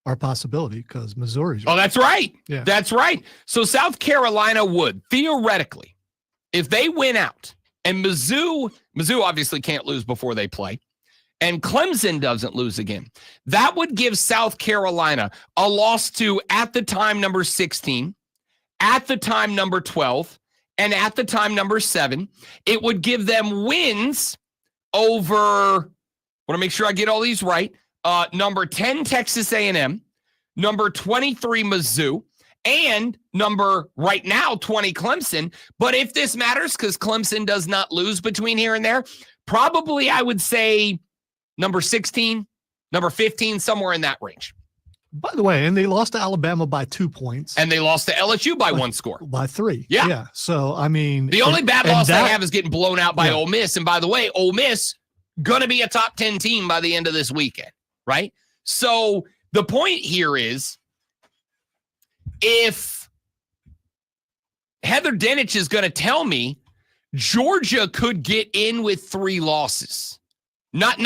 [SPEAKER 4] are a possibility because Missouri's.
[SPEAKER 3] Oh, that's right.
[SPEAKER 4] Yeah.
[SPEAKER 3] That's right. So South Carolina would, theoretically, if they win out, and Mizzou obviously can't lose before they play, and Clemson doesn't lose again, that would give South Carolina a loss to, at the time, number 16, at the time, number 12, and at the time, number 7. It would give them wins over, I want to make sure I get all these right, number 10, Texas A&M, number 23, Mizzou, and number, right now, 20, Clemson. But if this matters, because Clemson does not lose between here and there, probably I would say number 16, number 15, somewhere in that range.
[SPEAKER 4] By the way, and they lost to Alabama by 2 points.
[SPEAKER 3] And they lost to LSU by 1 score.
[SPEAKER 4] By 3.
[SPEAKER 3] Yeah.
[SPEAKER 4] Yeah. So, I mean.
[SPEAKER 3] The only bad loss they have is getting blown out by Ole Miss. And by the way, Ole Miss going to be a top 10 team by the end of this weekend, right? So the point here is, if Heather Dinich is going to tell me Georgia could get in with 3 losses, not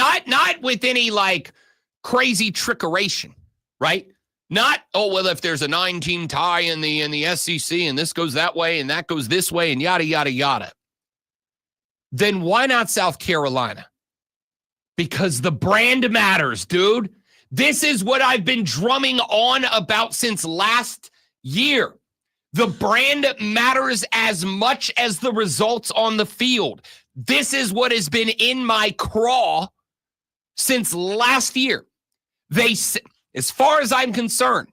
[SPEAKER 3] with any like crazy trickeration, right? Not, oh, well, if there's a 9-team tie in the SEC and this goes that way and that goes this way and yada, yada, yada, then why not South Carolina? Because the brand matters, dude. This is what I've been drumming on about since last year. The brand matters as much as the results on the field. This is what has been in my craw since last year. As far as I'm concerned,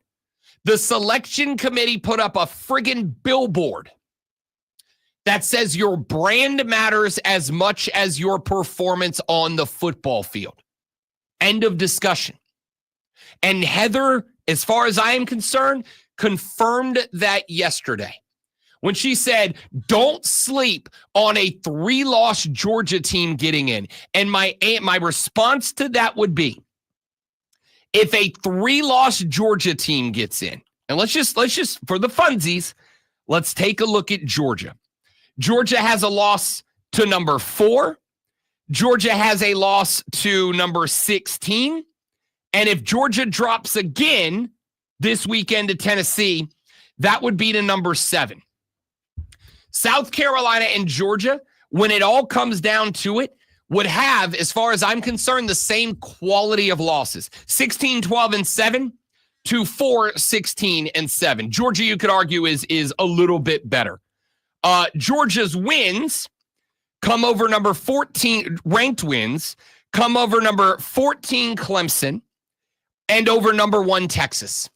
[SPEAKER 3] the selection committee put up a friggin' billboard that says your brand matters as much as your performance on the football field. End of discussion. And Heather, as far as I am concerned, confirmed that yesterday when she said, don't sleep on a 3-loss Georgia team getting in. And my response to that would be, if a 3-loss Georgia team gets in, and let's just for the funsies, let's take a look at Georgia. Georgia has a loss to number 4. Georgia has a loss to number 16. And if Georgia drops again this weekend to Tennessee, that would be to number 7. South Carolina and Georgia, when it all comes down to it, would have, as far as I'm concerned, the same quality of losses. 16-12-7 to 4-16-7. Georgia, you could argue, is a little bit better. Georgia's wins come over number 14, ranked wins, come over number 14 Clemson and over number 1 Texas.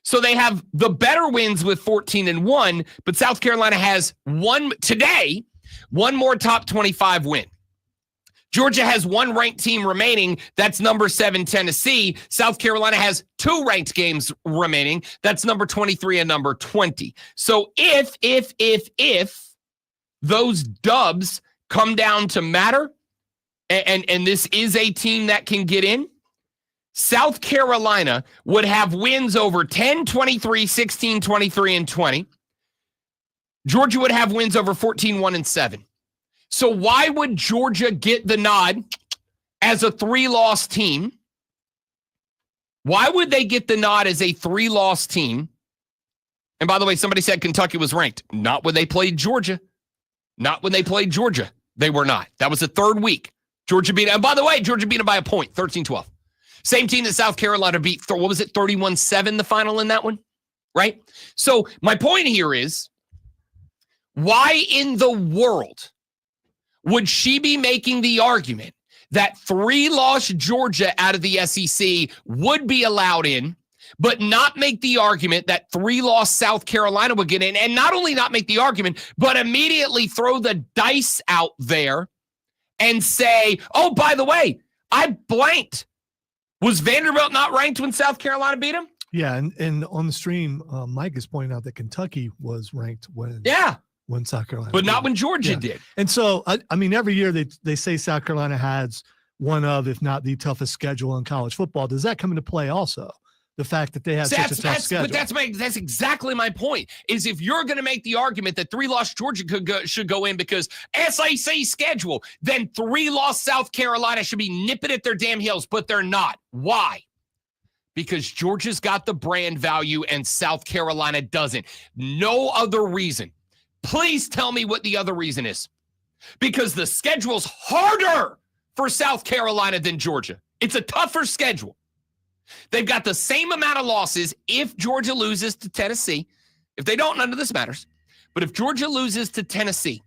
[SPEAKER 3] So they have the better wins with 14-1, but South Carolina has one more top 25 win. Georgia has 1 ranked team remaining. That's number 7 Tennessee. South Carolina has 2 ranked games remaining. That's number 23 and number 20. So if those dubs come down to matter, and this is a team that can get in, South Carolina would have wins over 10, 23, 16, 23, and 20. Georgia would have wins over 14, 1, and 7. So why would Georgia get the nod as a 3-loss team? Why would they get the nod as a 3-loss team? And by the way, somebody said Kentucky was ranked. Not when they played Georgia. Not when they played Georgia. They were not. That was the 3rd week. Georgia beat them. And by the way, Georgia beat them by a point, 13-12. Same team that South Carolina beat, what was it, 31-7 the final in that one? Right? So my point here is, why in the world would she be making the argument that 3-loss Georgia out of the SEC would be allowed in, but not make the argument that 3-loss South Carolina would get in, and not only not make the argument, but immediately throw the dice out there and say, oh, by the way, I blanked. Was Vanderbilt not ranked when South Carolina beat him?
[SPEAKER 4] Yeah, and on the stream, Mike is pointing out that Kentucky was ranked when South Carolina,
[SPEAKER 3] but not when Georgia did.
[SPEAKER 4] And so, I mean, every year they say South Carolina has one of, if not the toughest schedule in college football. Does that come into play also? The fact that they have such a tough schedule.
[SPEAKER 3] But that's exactly my point, is if you're going to make the argument that 3-loss Georgia should go in because SEC schedule, then 3-loss South Carolina should be nipping at their damn heels, but they're not. Why? Because Georgia's got the brand value and South Carolina doesn't. No other reason. Please tell me what the other reason is. Because the schedule's harder for South Carolina than Georgia. It's a tougher schedule. They've got the same amount of losses if Georgia loses to Tennessee. If they don't, none of this matters. But if Georgia loses to Tennessee,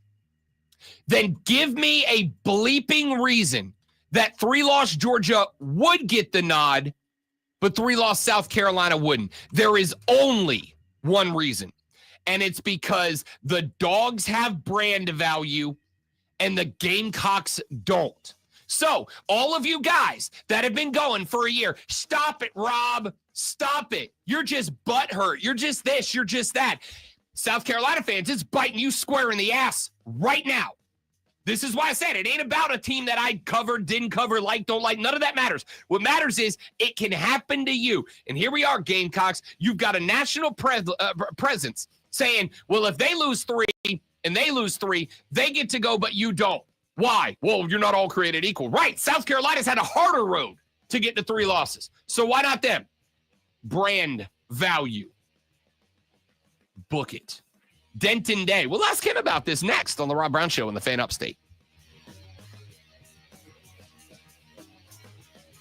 [SPEAKER 3] then give me a bleeping reason that 3-loss Georgia would get the nod, but 3-loss South Carolina wouldn't. There is only one reason, and it's because the Dogs have brand value and the Gamecocks don't. So, all of you guys that have been going for a year, stop it, Rob. Stop it. You're just butthurt. You're just this. You're just that. South Carolina fans, it's biting you square in the ass right now. This is why I said it ain't about a team that I covered, didn't cover, like, don't like. None of that matters. What matters is it can happen to you. And here we are, Gamecocks. You've got a national presence saying, well, if they lose 3 and they lose 3, they get to go, but you don't. Why? Well, you're not all created equal. Right. South Carolina's had a harder road to get to 3 losses. So why not them? Brand value. Book it. Denton Day. We'll ask him about this next on the Rob Brown Show on the Fan Upstate.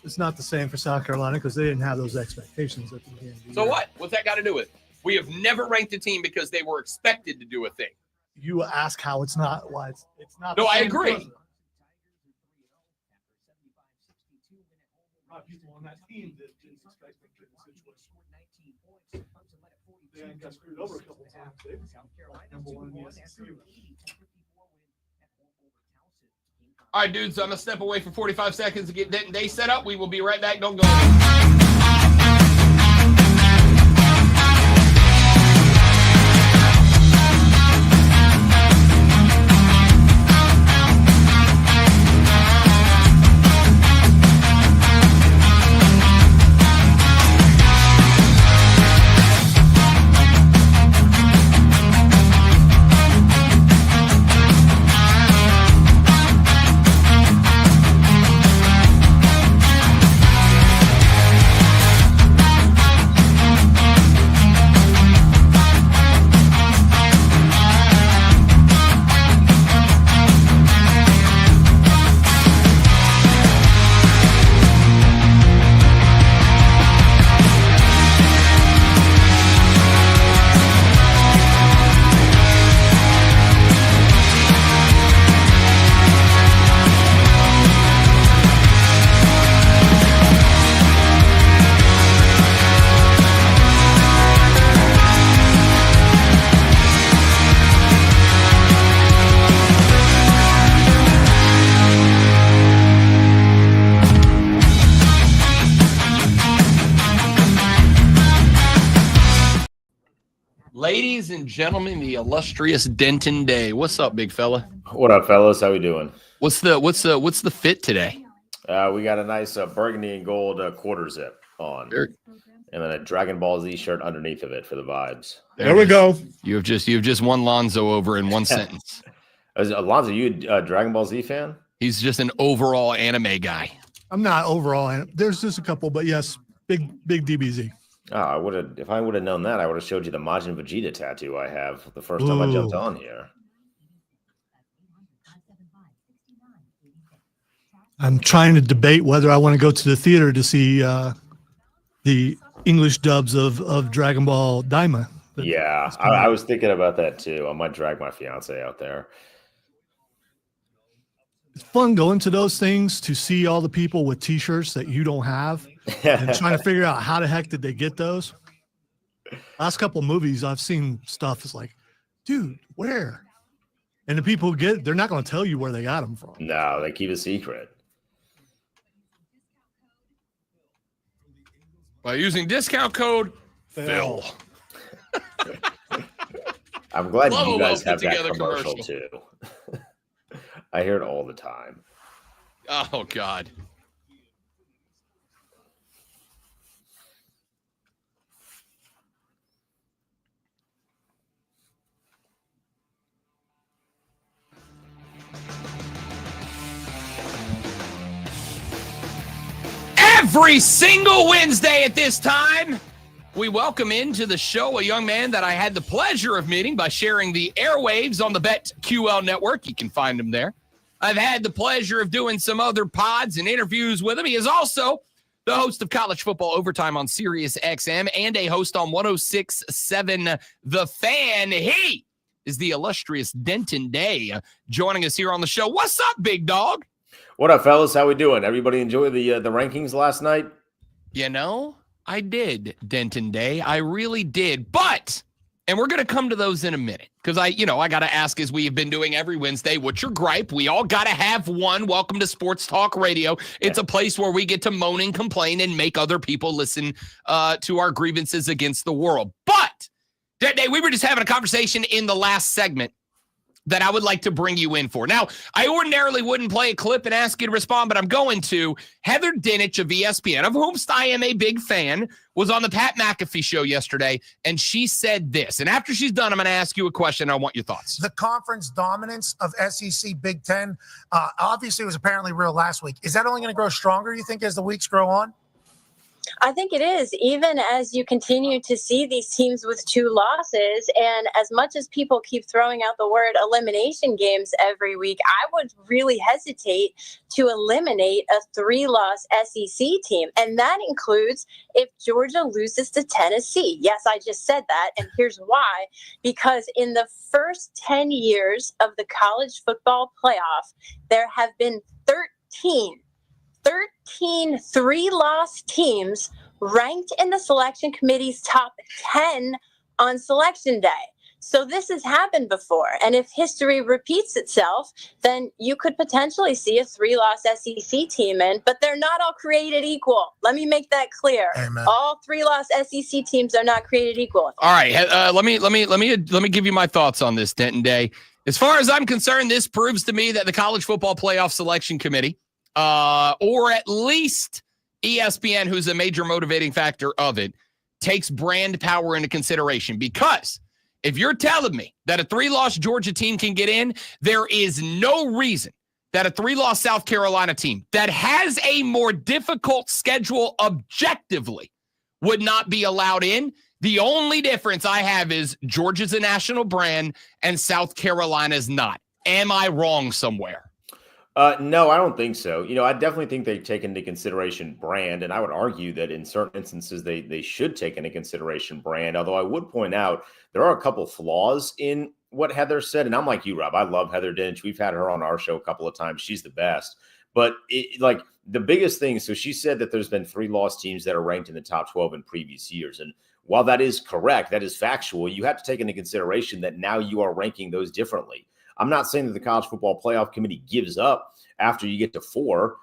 [SPEAKER 4] It's not the same for South Carolina because they didn't have those expectations at the beginning of the
[SPEAKER 3] So
[SPEAKER 4] year.
[SPEAKER 3] what? What's that got to do with it? We have never ranked a team because they were expected to do a thing.
[SPEAKER 4] You ask how it's not, why it's not.
[SPEAKER 3] No,
[SPEAKER 4] the
[SPEAKER 3] I
[SPEAKER 4] same
[SPEAKER 3] agree.
[SPEAKER 4] person. People on that team that didn't expect them to get in the situation. They got screwed over a couple of times. They were number 1 in the SEC.
[SPEAKER 3] All right, dudes, I'm going to step away for 45 seconds to get Denton Day set up. We will be right back. Don't go away. Ladies and gentlemen, the illustrious Denton Day. What's up, big fella?
[SPEAKER 18] What up, fellas? How we doing?
[SPEAKER 3] What's the fit today?
[SPEAKER 18] We got a nice burgundy and gold quarter zip on, and then a Dragon Ball Z shirt underneath of it for the vibes.
[SPEAKER 4] There we go.
[SPEAKER 3] You've just won Lonzo over in one sentence.
[SPEAKER 18] Lonzo, you a Dragon Ball Z fan?
[SPEAKER 3] He's just an overall anime guy.
[SPEAKER 4] I'm not overall. There's just a couple, but yes, big DBZ.
[SPEAKER 18] Oh, if I would have known that, I would have showed you the Majin Vegeta tattoo I have the first time I jumped on here.
[SPEAKER 4] I'm trying to debate whether I want to go to the theater to see the English dubs of Dragon Ball Daima.
[SPEAKER 18] Yeah, I was thinking about that too. I might drag my fiance out there.
[SPEAKER 4] It's fun going to those things to see all the people with T-shirts that you don't have and trying to figure out how the heck did they get those. Last couple of movies I've seen stuff is like, dude, where? And the people who get it, they're not going to tell you where they got them from.
[SPEAKER 18] No, they keep a secret.
[SPEAKER 3] By using discount code Phil.
[SPEAKER 18] I'm glad you guys have that commercial too. I hear it all the time.
[SPEAKER 3] Oh, God. Every single Wednesday at this time, we welcome into the show a young man that I had the pleasure of meeting by sharing the airwaves on the BetQL network. You can find him there. I've had the pleasure of doing some other pods and interviews with him. He is also the host of College Football Overtime on Sirius XM and a host on 106.7 The Fan. He is the illustrious Denton Day joining us here on the show. What's up, big dog?
[SPEAKER 18] What up, fellas? How we doing? Everybody enjoy the rankings last night?
[SPEAKER 3] You know, I did, Denton Day. I really did. But, and we're going to come to those in a minute, because I got to ask, as we have been doing every Wednesday, what's your gripe? We all got to have one. Welcome to Sports Talk Radio. It's a place where we get to moan and complain and make other people listen to our grievances against the world. But, Day, we were just having a conversation in the last segment that I would like to bring you in for. Now, I ordinarily wouldn't play a clip and ask you to respond, but I'm going to. Heather Dinich of ESPN, of whomst I am a big fan, was on the Pat McAfee show yesterday, and she said this. And after she's done, I'm going to ask you a question. I want your thoughts.
[SPEAKER 19] The conference dominance of SEC Big Ten, obviously was apparently real last week. Is that only going to grow stronger, you think, as the weeks grow on?
[SPEAKER 20] I think it is, even as you continue to see these teams with 2 losses. And as much as people keep throwing out the word elimination games every week, I would really hesitate to eliminate a 3-loss SEC team. And that includes if Georgia loses to Tennessee. Yes, I just said that. And here's why. Because in the first 10 years of the college football playoff, there have been 13 3-loss teams ranked in the selection committee's top 10 on selection day. So this has happened before. And if history repeats itself, then you could potentially see a 3-loss SEC team in, but they're not all created equal. Let me make that clear.
[SPEAKER 19] Amen.
[SPEAKER 20] All 3-loss SEC teams are not created equal.
[SPEAKER 3] All right, let me give you my thoughts on this, Denton Day. As far as I'm concerned, this proves to me that the College Football Playoff Selection Committee, or at least ESPN, who's a major motivating factor of it, takes brand power into consideration. Because if you're telling me that a 3-loss Georgia team can get in, there is no reason that a 3-loss South Carolina team that has a more difficult schedule objectively would not be allowed in. The only difference I have is Georgia's a national brand and South Carolina's not. Am I wrong somewhere?
[SPEAKER 18] No, I don't think so. I definitely think they take into consideration brand, and I would argue that in certain instances they should take into consideration brand. Although I would point out there are a couple flaws in what Heather said, and I'm like you, Rob. I love Heather Dinch. We've had her on our show a couple of times. She's the best. But the biggest thing, so she said that there's been 3-loss teams that are ranked in the top 12 in previous years, and while that is correct, that is factual, you have to take into consideration that now you are ranking those differently. I'm not saying that the College Football Playoff Committee gives up after you get to 4,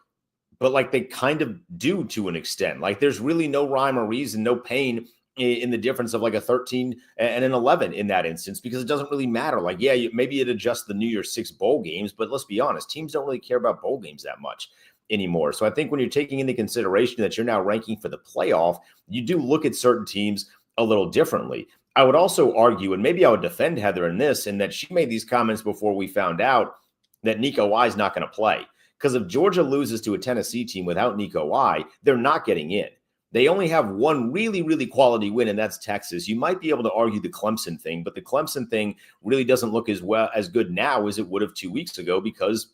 [SPEAKER 18] but they kind of do to an extent. There's really no rhyme or reason, no pain in the difference of a 13 and an 11 in that instance, because it doesn't really matter. Maybe it adjusts the New Year's 6 bowl games, but let's be honest, teams don't really care about bowl games that much anymore. So I think when you're taking into consideration that you're now ranking for the playoff, you do look at certain teams a little differently. I would also argue, and maybe I would defend Heather in this, in that she made these comments before we found out that Nico Y is not going to play. Because if Georgia loses to a Tennessee team without Nico Y, they're not getting in. They only have one really, really quality win, and that's Texas. You might be able to argue the Clemson thing, but the Clemson thing really doesn't look as good now as it would have 2 weeks ago because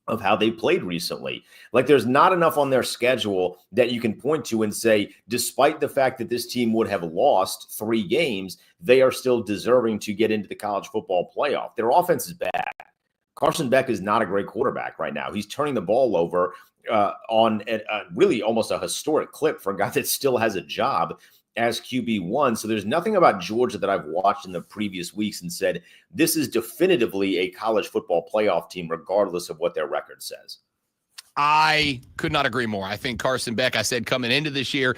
[SPEAKER 18] of how they played recently. There's not enough on their schedule that you can point to and say, despite the fact that this team would have lost 3 games, they are still deserving to get into the college football playoff. Their offense is bad. Carson Beck is not a great quarterback right now. He's turning the ball over on really almost a historic clip for a guy that still has a job as QB1. So there's nothing about Georgia that I've watched in the previous weeks and said, this is definitively a college football playoff team, regardless of what their record says.
[SPEAKER 3] I could not agree more. I think Carson Beck, I said coming into this year,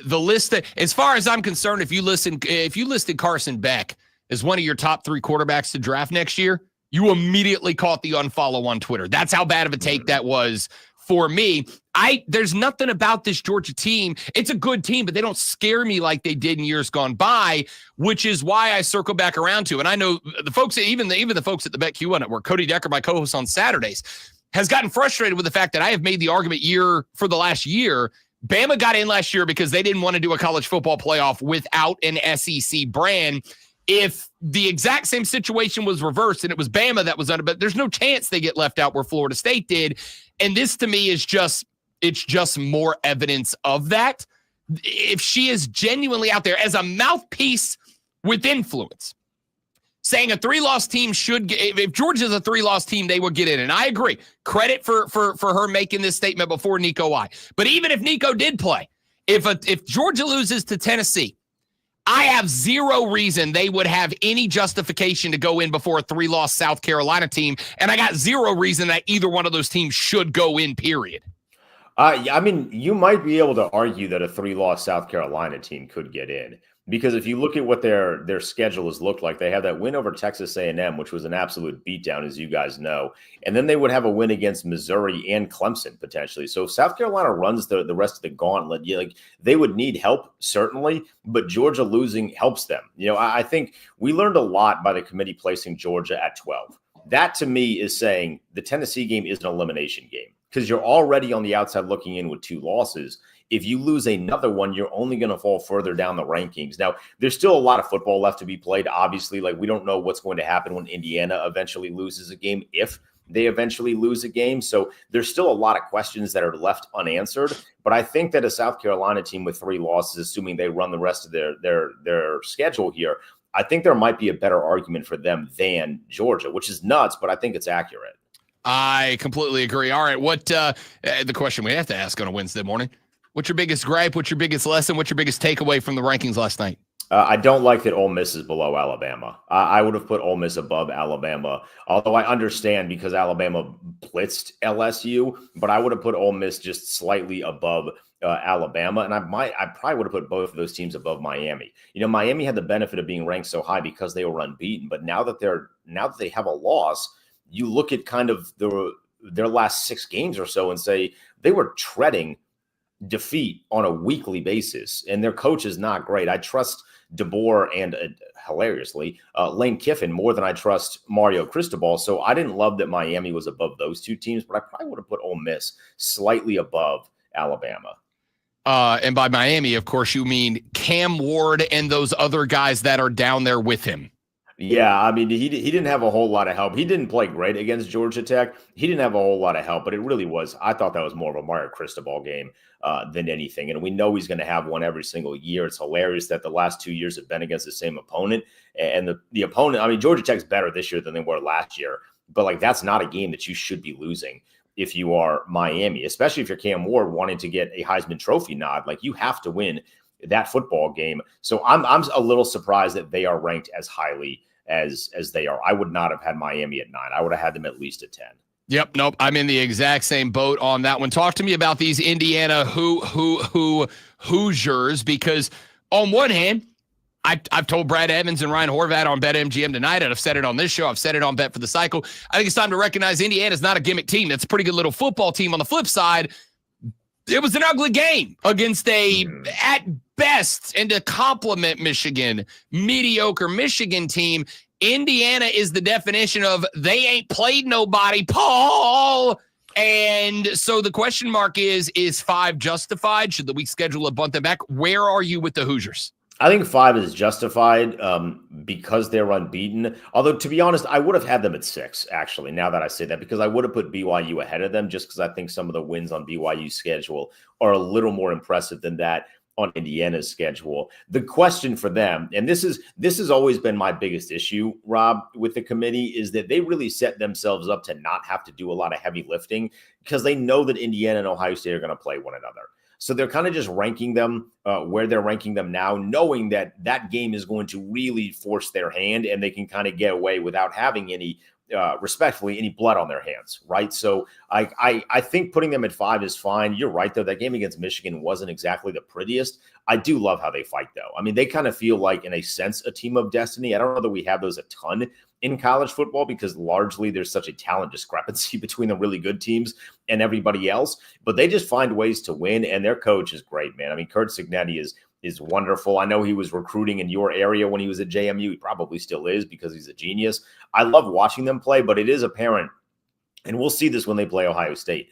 [SPEAKER 3] the list, as far as I'm concerned, if you listed Carson Beck as one of your top 3 quarterbacks to draft next year, you immediately caught the unfollow on Twitter. That's how bad of a take that was for me. There's nothing about this Georgia team. It's a good team, but they don't scare me like they did in years gone by, which is why I circle back around to. And I know the folks, even the folks at the BetQL Network, Cody Decker, my co-host on Saturdays, has gotten frustrated with the fact that I have made the argument for the last year. Bama got in last year because they didn't want to do a college football playoff without an SEC brand. If the exact same situation was reversed and it was Bama that was under, but there's no chance they get left out where Florida State did. And this to me is just more evidence of that. If she is genuinely out there as a mouthpiece with influence, saying a 3-loss team should get, if Georgia's a 3-loss team, they would get in. And I agree. Credit for her making this statement before Nico Y. But even if Nico did play, if Georgia loses to Tennessee, I have zero reason they would have any justification to go in before a 3-loss South Carolina team. And I got zero reason that either one of those teams should go in, period.
[SPEAKER 18] I mean, you might be able to argue that a 3-loss South Carolina team could get in. Because if you look at what their schedule has looked like, they have that win over Texas A&M, which was an absolute beatdown, as you guys know. And then they would have a win against Missouri and Clemson, potentially. So if South Carolina runs the rest of the gauntlet, they would need help, certainly, but Georgia losing helps them. I think we learned a lot by the committee placing Georgia at 12. That, to me, is saying the Tennessee game is an elimination game because you're already on the outside looking in with 2 losses. If you lose another one, you're only going to fall further down the rankings. Now, there's still a lot of football left to be played. Obviously, we don't know what's going to happen when Indiana eventually loses a game, if they eventually lose a game. So there's still a lot of questions that are left unanswered. But I think that a South Carolina team with 3 losses, assuming they run the rest of their schedule here, I think there might be a better argument for them than Georgia, which is nuts, but I think it's accurate.
[SPEAKER 3] I completely agree. All right, what the question we have to ask on a Wednesday morning? What's your biggest gripe? What's your biggest lesson? What's your biggest takeaway from the rankings last night?
[SPEAKER 18] I don't like that Ole Miss is below Alabama. I would have put Ole Miss above Alabama, although I understand because Alabama blitzed LSU, but I would have put Ole Miss just slightly above Alabama, and I probably would have put both of those teams above Miami. Miami had the benefit of being ranked so high because they were unbeaten, but now that they have a loss, you look at kind of their last 6 games or so and say they were treading defeat on a weekly basis, and their coach is not great. I trust DeBoer and hilariously Lane Kiffin more than I trust Mario Cristobal. So I didn't love that Miami was above those 2 teams, but I probably would have put Ole Miss slightly above Alabama.
[SPEAKER 3] And by Miami, of course, you mean Cam Ward and those other guys that are down there with him.
[SPEAKER 18] Yeah, I mean, he didn't have a whole lot of help. He didn't play great against Georgia Tech. He didn't have a whole lot of help, but it really was. I thought that was more of a Mario Cristobal game than anything. And we know he's going to have one every single year. It's hilarious that the last 2 years have been against the same opponent. And the opponent, I mean, Georgia Tech's better this year than they were last year. But, like, that's not a game that you should be losing if you are Miami, especially if you're Cam Ward wanting to get a Heisman Trophy nod. Like, you have to win that football game. So I'm a little surprised that they are ranked as highly as they are. I would not have had Miami at 9. I would have had them at least at 10.
[SPEAKER 3] Yep. Nope. I'm in the exact same boat on that one. Talk to me about these Indiana Hoosiers, because on one hand, I've told Brad Evans and Ryan Horvath on BetMGM tonight, and I've said it on this show. I've said it on Bet for the Cycle. I think it's time to recognize Indiana's not a gimmick team. That's a pretty good little football team. On the flip side, it was an ugly game against at best, and to compliment Michigan, mediocre Michigan team. Indiana is the definition of they ain't played nobody, Paul. And so the question mark is 5 justified? Should the week schedule have bumped them back? Where are you with the Hoosiers?
[SPEAKER 18] I think 5 is justified because they're unbeaten. Although, to be honest, I would have had them at 6, actually, now that I say that, because I would have put BYU ahead of them just because I think some of the wins on BYU's schedule are a little more impressive than that on Indiana's schedule. The question for them, and this has always been my biggest issue, Rob, with the committee, is that they really set themselves up to not have to do a lot of heavy lifting because they know that Indiana and Ohio State are going to play one another. So they're kind of just ranking them where they're ranking them now, knowing that that game is going to really force their hand and they can kind of get away without having any, respectfully, any blood on their hands, right? So I think putting them at 5 is fine. You're right, though. That game against Michigan wasn't exactly the prettiest. I do love how they fight, though. I mean, they kind of feel like, in a sense, a team of destiny. I don't know that we have those a ton in college football because largely there's such a talent discrepancy between the really good teams and everybody else, but they just find ways to win, and their coach is great, man. I mean, Curt Cignetti is wonderful. I know he was recruiting in your area when he was at JMU. He probably still is because he's a genius. I love watching them play, but it is apparent, and we'll see this when they play Ohio State.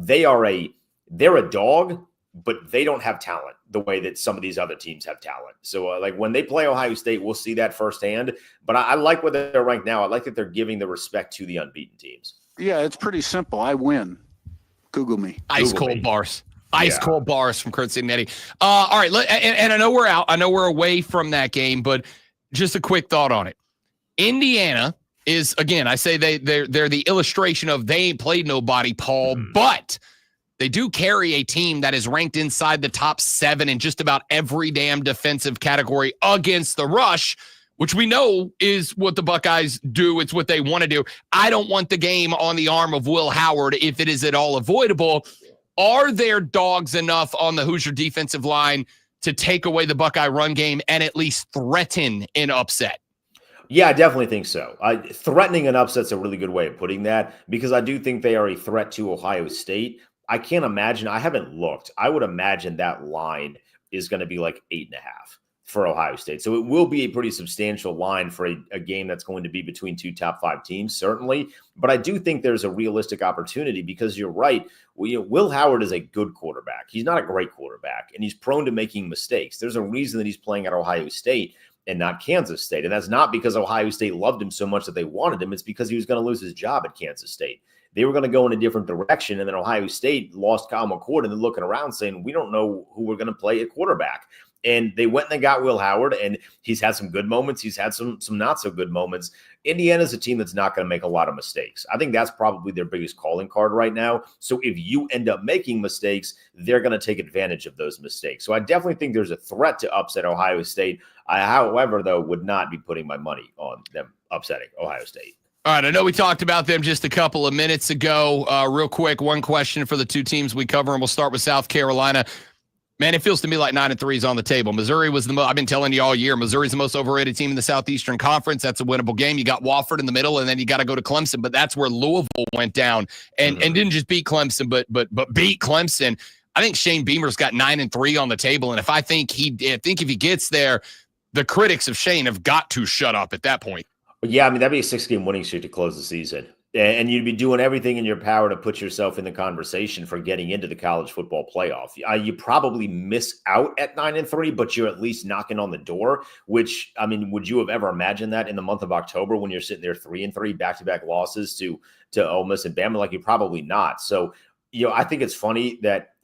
[SPEAKER 18] They're a dog, but they don't have talent the way that some of these other teams have talent. So like when they play Ohio State, we'll see that firsthand. But I like where they're ranked now. I like that they're giving the respect to the unbeaten teams.
[SPEAKER 21] Yeah, it's pretty simple. I win. Google me.
[SPEAKER 3] Ice cold bars. Ice cold bars from Curt Cignetti. All right, and I know we're out. I know we're away from that game, but just a quick thought on it. Indiana is, again, I say they're the illustration of they ain't played nobody, Paul, but they do carry a team that is ranked inside the top 7 in just about every damn defensive category against the rush, which we know is what the Buckeyes do. It's what they want to do. I don't want the game on the arm of Will Howard if it is at all avoidable. Are there dogs enough on the Hoosier defensive line to take away the Buckeye run game and at least threaten an upset?
[SPEAKER 18] Yeah, I definitely think so. Threatening an upset's a really good way of putting that because I do think they are a threat to Ohio State. I can't imagine. I haven't looked. I would imagine that line is going to be like 8.5 for Ohio State. So it will be a pretty substantial line for a game that's going to be between 2 top 5 teams, certainly. But I do think there's a realistic opportunity because you're right. Will Howard is a good quarterback. He's not a great quarterback, and he's prone to making mistakes. There's a reason that he's playing at Ohio State and not Kansas State. And that's not because Ohio State loved him so much that they wanted him. It's because he was going to lose his job at Kansas State. They were going to go in a different direction, and then Ohio State lost Kyle McCord, and they're looking around saying, we don't know who we're going to play at quarterback. And they went and they got Will Howard, and he's had some good moments. He's had some not so good moments. Indiana's a team that's not going to make a lot of mistakes. I think that's probably their biggest calling card right now. So if you end up making mistakes, they're going to take advantage of those mistakes. So I definitely think there's a threat to upset Ohio State. I, however, though, would not be putting my money on them upsetting Ohio State.
[SPEAKER 3] All right, I know we talked about them just a couple of minutes ago. Real quick, one question for the two teams we cover, and we'll start with South Carolina. Man, it feels to me like 9-3 is on the table. Missouri was the most, I've been telling you all year, Missouri's the most overrated team in the Southeastern Conference. That's a winnable game. You got Wofford in the middle, and then you got to go to Clemson. But that's where Louisville went down and didn't just beat Clemson, but beat Clemson. I think Shane Beamer's got 9-3 on the table, and if he gets there, the critics of Shane have got to shut up at that point.
[SPEAKER 18] Yeah, I mean, that'd be a 6-game winning streak to close the season. And you'd be doing everything in your power to put yourself in the conversation for getting into the college football playoff. You probably miss out at 9-3, but you're at least knocking on the door, which, I mean, would you have ever imagined that in the month of October when you're sitting there 3-3, back-to-back losses to Ole Miss and Bama? Like, you're probably not. So, I think it's funny that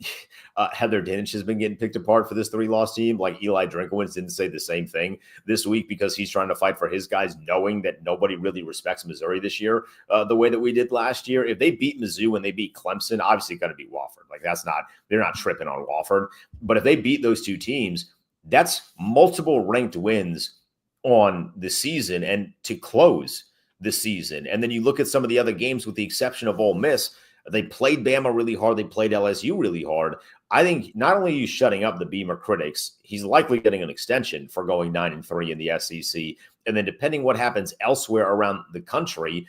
[SPEAKER 18] Heather Dinich has been getting picked apart for this 3-loss team. Like, Eli Drinkowitz didn't say the same thing this week because he's trying to fight for his guys, knowing that nobody really respects Missouri this year the way that we did last year. If they beat Mizzou and they beat Clemson, obviously going to beat Wofford. Like, they're not tripping on Wofford. But if they beat those two teams, that's multiple ranked wins on the season and to close the season. And then you look at some of the other games, with the exception of Ole Miss. They played Bama really hard. They played LSU really hard. I think not only are you shutting up the Beamer critics, he's likely getting an extension for going 9-3 in the SEC. And then depending what happens elsewhere around the country,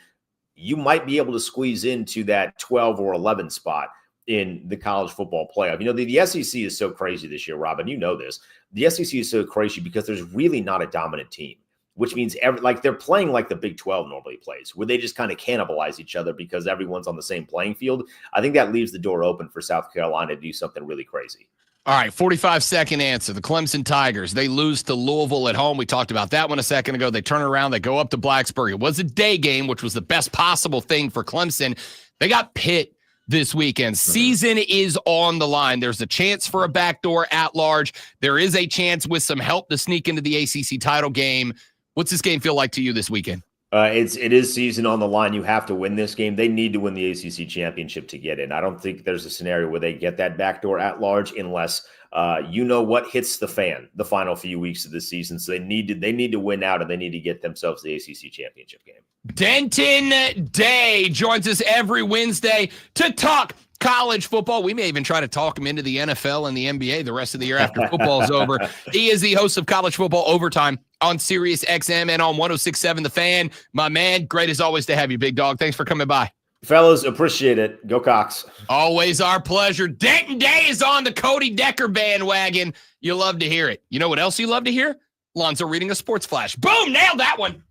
[SPEAKER 18] you might be able to squeeze into that 12 or 11 spot in the college football playoff. The SEC is so crazy this year, Robin. You know this. The SEC is so crazy because there's really not a dominant team, which means they're playing like the Big 12 normally plays, where they just kind of cannibalize each other because everyone's on the same playing field. I think that leaves the door open for South Carolina to do something really crazy.
[SPEAKER 3] All right, 45-second answer. The Clemson Tigers, they lose to Louisville at home. We talked about that one a second ago. They turn around, they go up to Blacksburg. It was a day game, which was the best possible thing for Clemson. They got Pitt this weekend. Season is on the line. There's a chance for a backdoor at large. There is a chance with some help to sneak into the ACC title game. What's this game feel like to you this weekend?
[SPEAKER 18] It is season on the line. You have to win this game. They need to win the ACC championship to get in. I don't think there's a scenario where they get that backdoor at large unless what hits the fan the final few weeks of the season. So they need to win out, and they need to get themselves the ACC championship game.
[SPEAKER 3] Denton Day joins us every Wednesday to talk college football. We may even try to talk him into the NFL and the NBA the rest of the year after football's over. He is the host of College Football Overtime on Sirius XM and on 106.7 The Fan. My man, great as always to have you, big dog. Thanks for coming by.
[SPEAKER 18] Fellas, appreciate it. Go Cox.
[SPEAKER 3] Always our pleasure. Denton Day is on the Cody Decker bandwagon. You love to hear it. You know what else you love to hear? Lonzo reading a sports flash. Boom, nailed that one.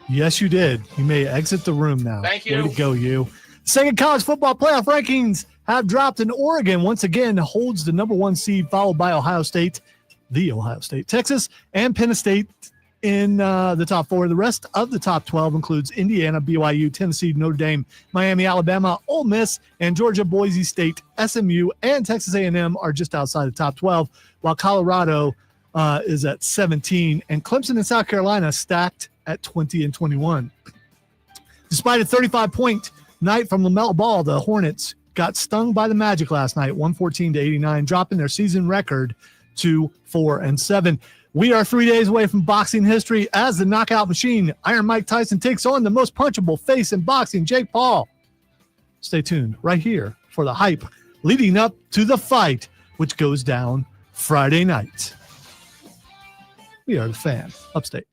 [SPEAKER 4] Yes, you did. You may exit the room now.
[SPEAKER 3] Thank you.
[SPEAKER 4] Way to go, you. Second college football playoff rankings have dropped, and Oregon once again holds the number 1 seed, followed by Ohio State, Texas, and Penn State in the top 4. The rest of the top 12 includes Indiana, BYU, Tennessee, Notre Dame, Miami, Alabama, Ole Miss, and Georgia, Boise State, SMU, and Texas A&M are just outside the top 12, while Colorado is at 17, and Clemson and South Carolina stacked at 20 and 21. Despite a 35-point night from LaMelo Ball, the Hornets got stung by the Magic last night, 114-89, dropping their season record to 4-7. We are 3 days away from boxing history as the knockout machine, Iron Mike Tyson, takes on the most punchable face in boxing, Jake Paul. Stay tuned right here for the hype leading up to the fight, which goes down Friday night. We are the Fan, Upstate.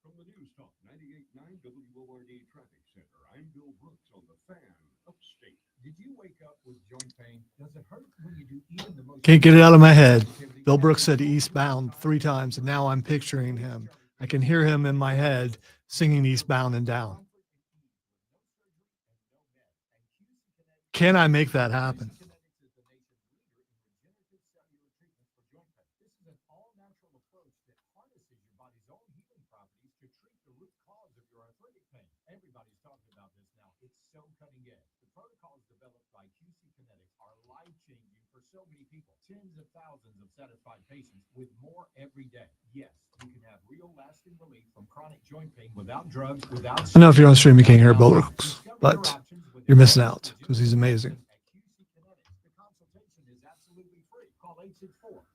[SPEAKER 10] From the News Talk 98.9 WORD Traffic Center, I'm Bill Brooks on the Fan, Upstate. Did you wake up with joint pain? Does it hurt when you do even the most?
[SPEAKER 4] Can't get it out of my head. Bill Brooks said eastbound 3 times, and now I'm picturing him. I can hear him in my head singing eastbound and down. Can I make that happen?
[SPEAKER 2] Everybody's talking about this now. It's so cutting edge. The protocols developed by QC Kinetics are life-changing for so many people. Tens of thousands of satisfied patients with more every day. Yes, you can have real lasting relief from chronic joint pain without drugs, without...
[SPEAKER 4] I know if you're on stream, you can't hear Bill Brooks, but you're missing out because he's amazing.
[SPEAKER 2] The consultation is absolutely free. Call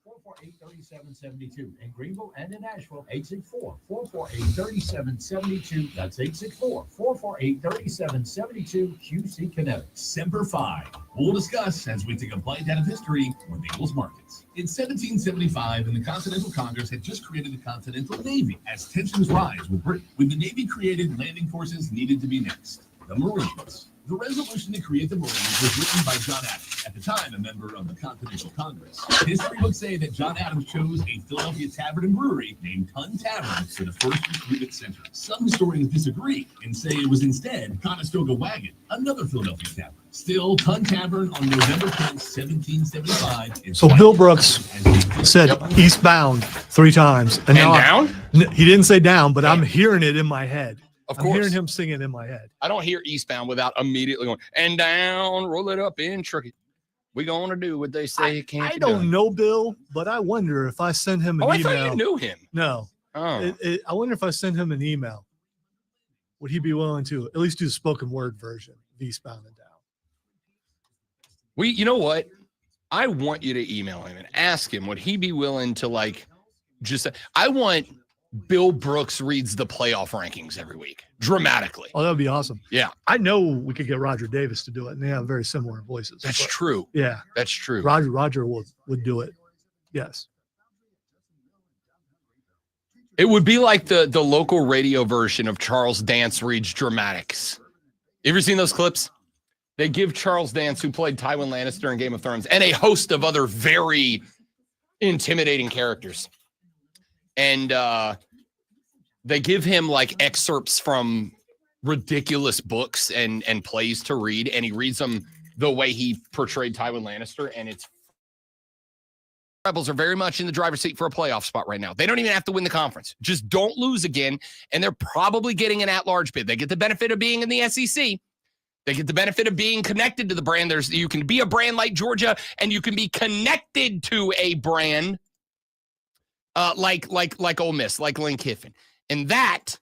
[SPEAKER 2] 864-448-3772 in Greenville and in Nashville. 864-448-3772. That's 864-448-3772. QC Kinetics.
[SPEAKER 14] Semper Fi. We'll discuss as we take a bite out of history with the Eagles markets. In 1775, and the Continental Congress had just created the Continental Navy. As tensions rise with Britain, when the Navy created, landing forces needed to be next. The Marines. The resolution to create the Marines was written by John Adams, at the time a member of the Continental Congress. History books say that John Adams chose a Philadelphia tavern and brewery named Tun Tavern for the first recruitment center. Some historians disagree and say it was instead Conestoga Wagon, another Philadelphia tavern. Still, Tun Tavern on November 10th, 1775.
[SPEAKER 4] So Bill Brooks said eastbound 3 times. And now
[SPEAKER 3] down?
[SPEAKER 4] He didn't say down, but I'm hearing it in my head.
[SPEAKER 3] Of
[SPEAKER 4] I'm
[SPEAKER 3] course.
[SPEAKER 4] hearing him singing in my head.
[SPEAKER 3] I don't hear eastbound without immediately going, and down, roll it up in tricky. We gonna do what they say it can't
[SPEAKER 4] I
[SPEAKER 3] be
[SPEAKER 4] don't
[SPEAKER 3] done.
[SPEAKER 4] know Bill, but I wonder if I send him an
[SPEAKER 3] I
[SPEAKER 4] email.
[SPEAKER 3] thought you knew him.
[SPEAKER 4] No.
[SPEAKER 3] Oh.
[SPEAKER 4] I wonder if I send him an email. Would he be willing to at least do the spoken word version of eastbound and down?
[SPEAKER 3] You know what? I want you to email him and ask him, would he be willing to I want Bill Brooks reads the playoff rankings every week dramatically.
[SPEAKER 4] Oh, that would be awesome.
[SPEAKER 3] Yeah.
[SPEAKER 4] I know we could get Roger Davis to do it, and they have very similar voices.
[SPEAKER 3] That's true.
[SPEAKER 4] Yeah.
[SPEAKER 3] That's true.
[SPEAKER 4] Roger would do it. Yes.
[SPEAKER 3] It would be like the local radio version of Charles Dance reads dramatics. You ever seen those clips? They give Charles Dance, who played Tywin Lannister in Game of Thrones, and a host of other very intimidating characters. And they give him like excerpts from ridiculous books and plays to read, and he reads them the way he portrayed Tywin Lannister, and it's Rebels are very much in the driver's seat for a playoff spot right now. They don't even have to win the conference. Just don't lose again, and they're probably getting an at-large bid. They get the benefit of being in the SEC. They get the benefit of being connected to the brand. You can be a brand like Georgia, and you can be connected to a brand like Ole Miss, like Lane Kiffin. And that